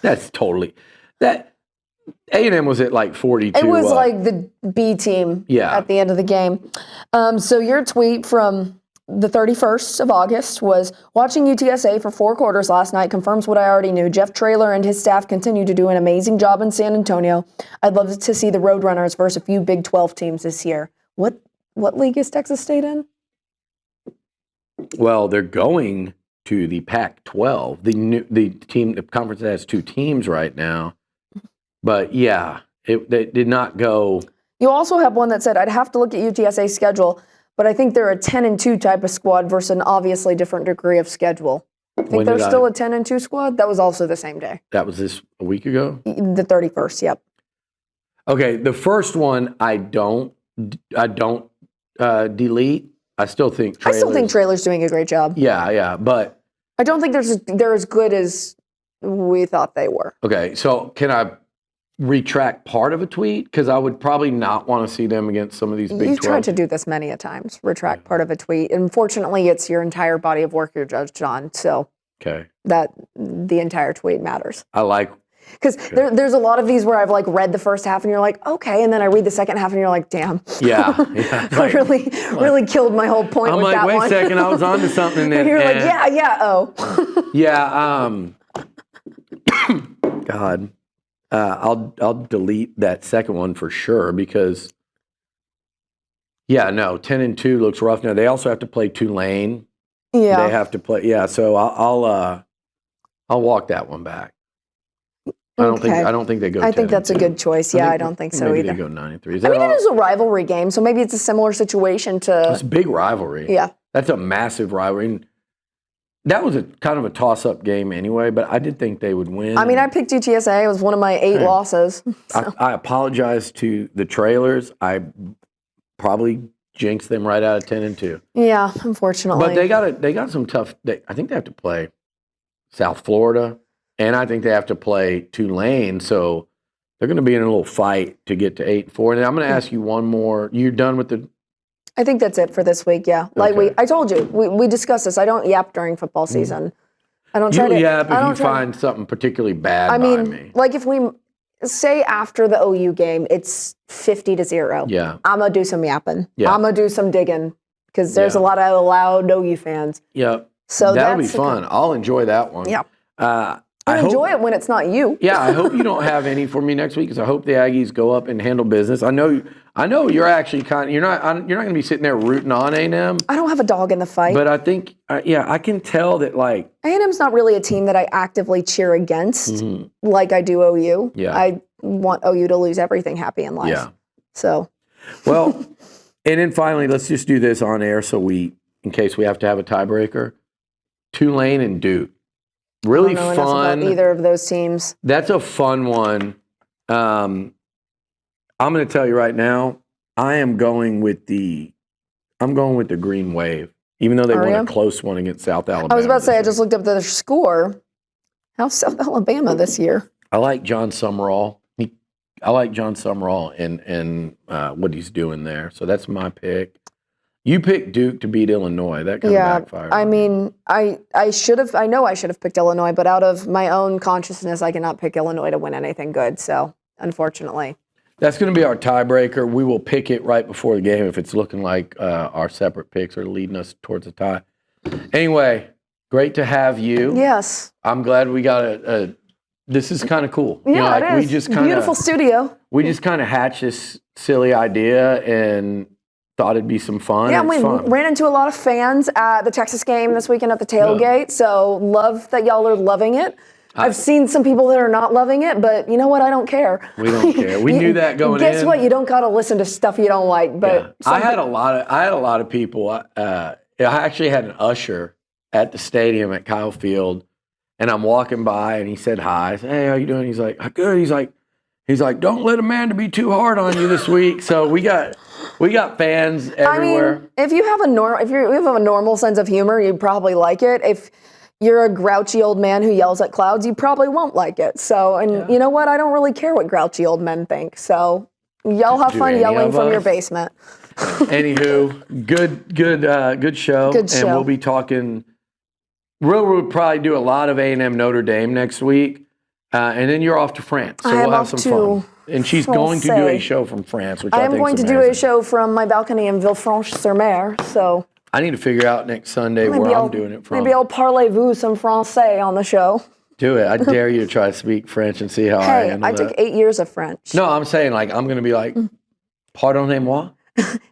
that's totally that. A&M was at like 42. It was like the B team at the end of the game. So your tweet from the 31st of August was, watching UTSA for 4 quarters last night confirms what I already knew. Jeff Traylor and his staff continue to do an amazing job in San Antonio. I'd love to see the Roadrunners versus a few Big 12 teams this year. What league is Texas State in? Well, they're going to the Pac-12. The conference that has 2 teams right now. But yeah, they did not go. You also have one that said, I'd have to look at UTSA's schedule, but I think they're a 10-2 type of squad versus an obviously different degree of schedule. I think they're still a 10-2 squad. That was also the same day. That was this a week ago? The 31st, yep. Okay, the first one I don't delete. I still think Traylor's doing a great job. Yeah, but I don't think they're as good as we thought they were. Okay, so can I retract part of a tweet because I would probably not want to see them against some of these Big You've 12. tried to do this many a times, retract part of a tweet. Unfortunately, it's your entire body of work you're judged on, so that the entire tweet matters. I like... Because there's a lot of these where I've like read the first half and you're like, okay, and then I read the second half and you're like, damn. Yeah. I really killed my whole point I'm with like, that wait one. a second, I was on to something. And you're like, oh. Yeah, God. I'll delete that second one for sure because, 10-2 looks rough. Now, they also have to play Tulane. Yeah. They have to play, so I'll walk that one back. I don't think they go 10-2. I think that's a good choice. Yeah, I don't think so maybe either. They go 9-3. It is a rivalry game, so maybe it's a similar situation to... It's a big rivalry. Yeah. That's a massive rivalry. And that was a kind of a toss-up game anyway, but I did think they would win. I mean, I picked UTSA. It was one of my 8 losses. So. I apologize to the Trailers. I probably jinxed them right out of 10-2. Yeah, unfortunately. But they got some tough... I think they have to play South Florida, and I think they have to play Tulane, so they're going to be in a little fight to get to 8-4. And I'm going to ask you one more. You're done with the... I think that's it for this week, yeah. Like I told you, we discussed this. I don't yap during football season. I don't try to... You yap if you find something particularly bad by me. Like if we... Say after the OU game, it's 50-0. Yeah. I'm going to do some yapping. Yeah. I'm going to do some digging because there's a lot of loud OU fans. Yep. So that'll be fun. I'll enjoy that one. Yeah. I enjoy it when it's not you. Yeah, I hope you don't have any for me next week because I hope the Aggies go up and handle business. I know you're actually you're not going to be sitting there rooting on A&M. I don't have a dog in the fight. But I think I can tell that like A&M's not really a team that I actively cheer against like I do OU. Yeah. I want OU to lose everything happy in life. Yeah. So. Well, and then finally, let's just do this on air in case we have to have a tiebreaker. Tulane and Duke. Really I don't know fun. About either of those teams. That's a fun one. I'm going to tell you right now, I'm going with the Green Wave, even though they won a close one against South Alabama. I was about to say, I just looked up their score. How's South Alabama this year? I like John Summerall. And what he's doing there. So that's my pick. You picked Duke to beat Illinois. That kind of backfired. I mean, I know I should have picked Illinois, but out of my own consciousness, I cannot pick Illinois to win anything good. So, unfortunately. That's going to be our tiebreaker. We will pick it right before the game if it's looking like our separate picks are leading us towards a tie. Anyway, great to have you. Yes. I'm glad we got this is kind of cool. Yeah, it is. We just kinda, beautiful studio. We just kind of hatched this silly idea and thought it'd be some fun. Yeah, we ran into a lot of fans at the Texas game this weekend at the tailgate. So love that y'all are loving it. I've seen some people that are not loving it, but you know what? I don't care. We don't care. We knew that going in. Guess what? You don't gotta listen to stuff you don't like. But I had a lot of people. I actually had an usher at the stadium at Kyle Field, and I'm walking by, and he said hi. I said, "Hey, how you doing?" He's like, "Good." He's like, "Don't let Amanda be too hard on you this week." So we got fans everywhere. I mean, if you have a normal sense of humor, you'd probably like it. If you're a grouchy old man who yells at clouds, you probably won't like it. So, you know what? I don't really care what grouchy old men think. So, y'all have fun yelling from your basement. Anywho, good show. Good show. And we'll be talking. We'll probably do a lot of A&M Notre Dame next week. And then you're off to France. So we'll have some fun. And she's going to do a show from France, which I think is amazing. I am going to do a show from my balcony in Villefranche-sur-Mer. So I need to figure out next Sunday where I'm doing it from. Maybe I'll parlez-vous some français on the show. Do it. I dare you to try to speak French and see how I handle that. I took 8 years of French. No, I'm saying I'm going to be like, pardonnez-moi?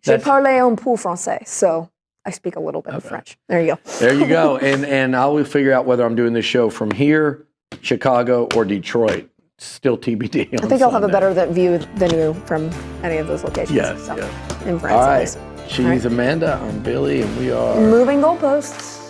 Je parle un peu français, so I speak a little bit of French. There you go. There you go. And I will figure out whether I'm doing this show from here, Chicago, or Detroit. Still TBD. I think I'll have a better view than you from any of those locations. Yes. In France. All right. She's Amanda. I'm Billy, and we are Moving Goalposts.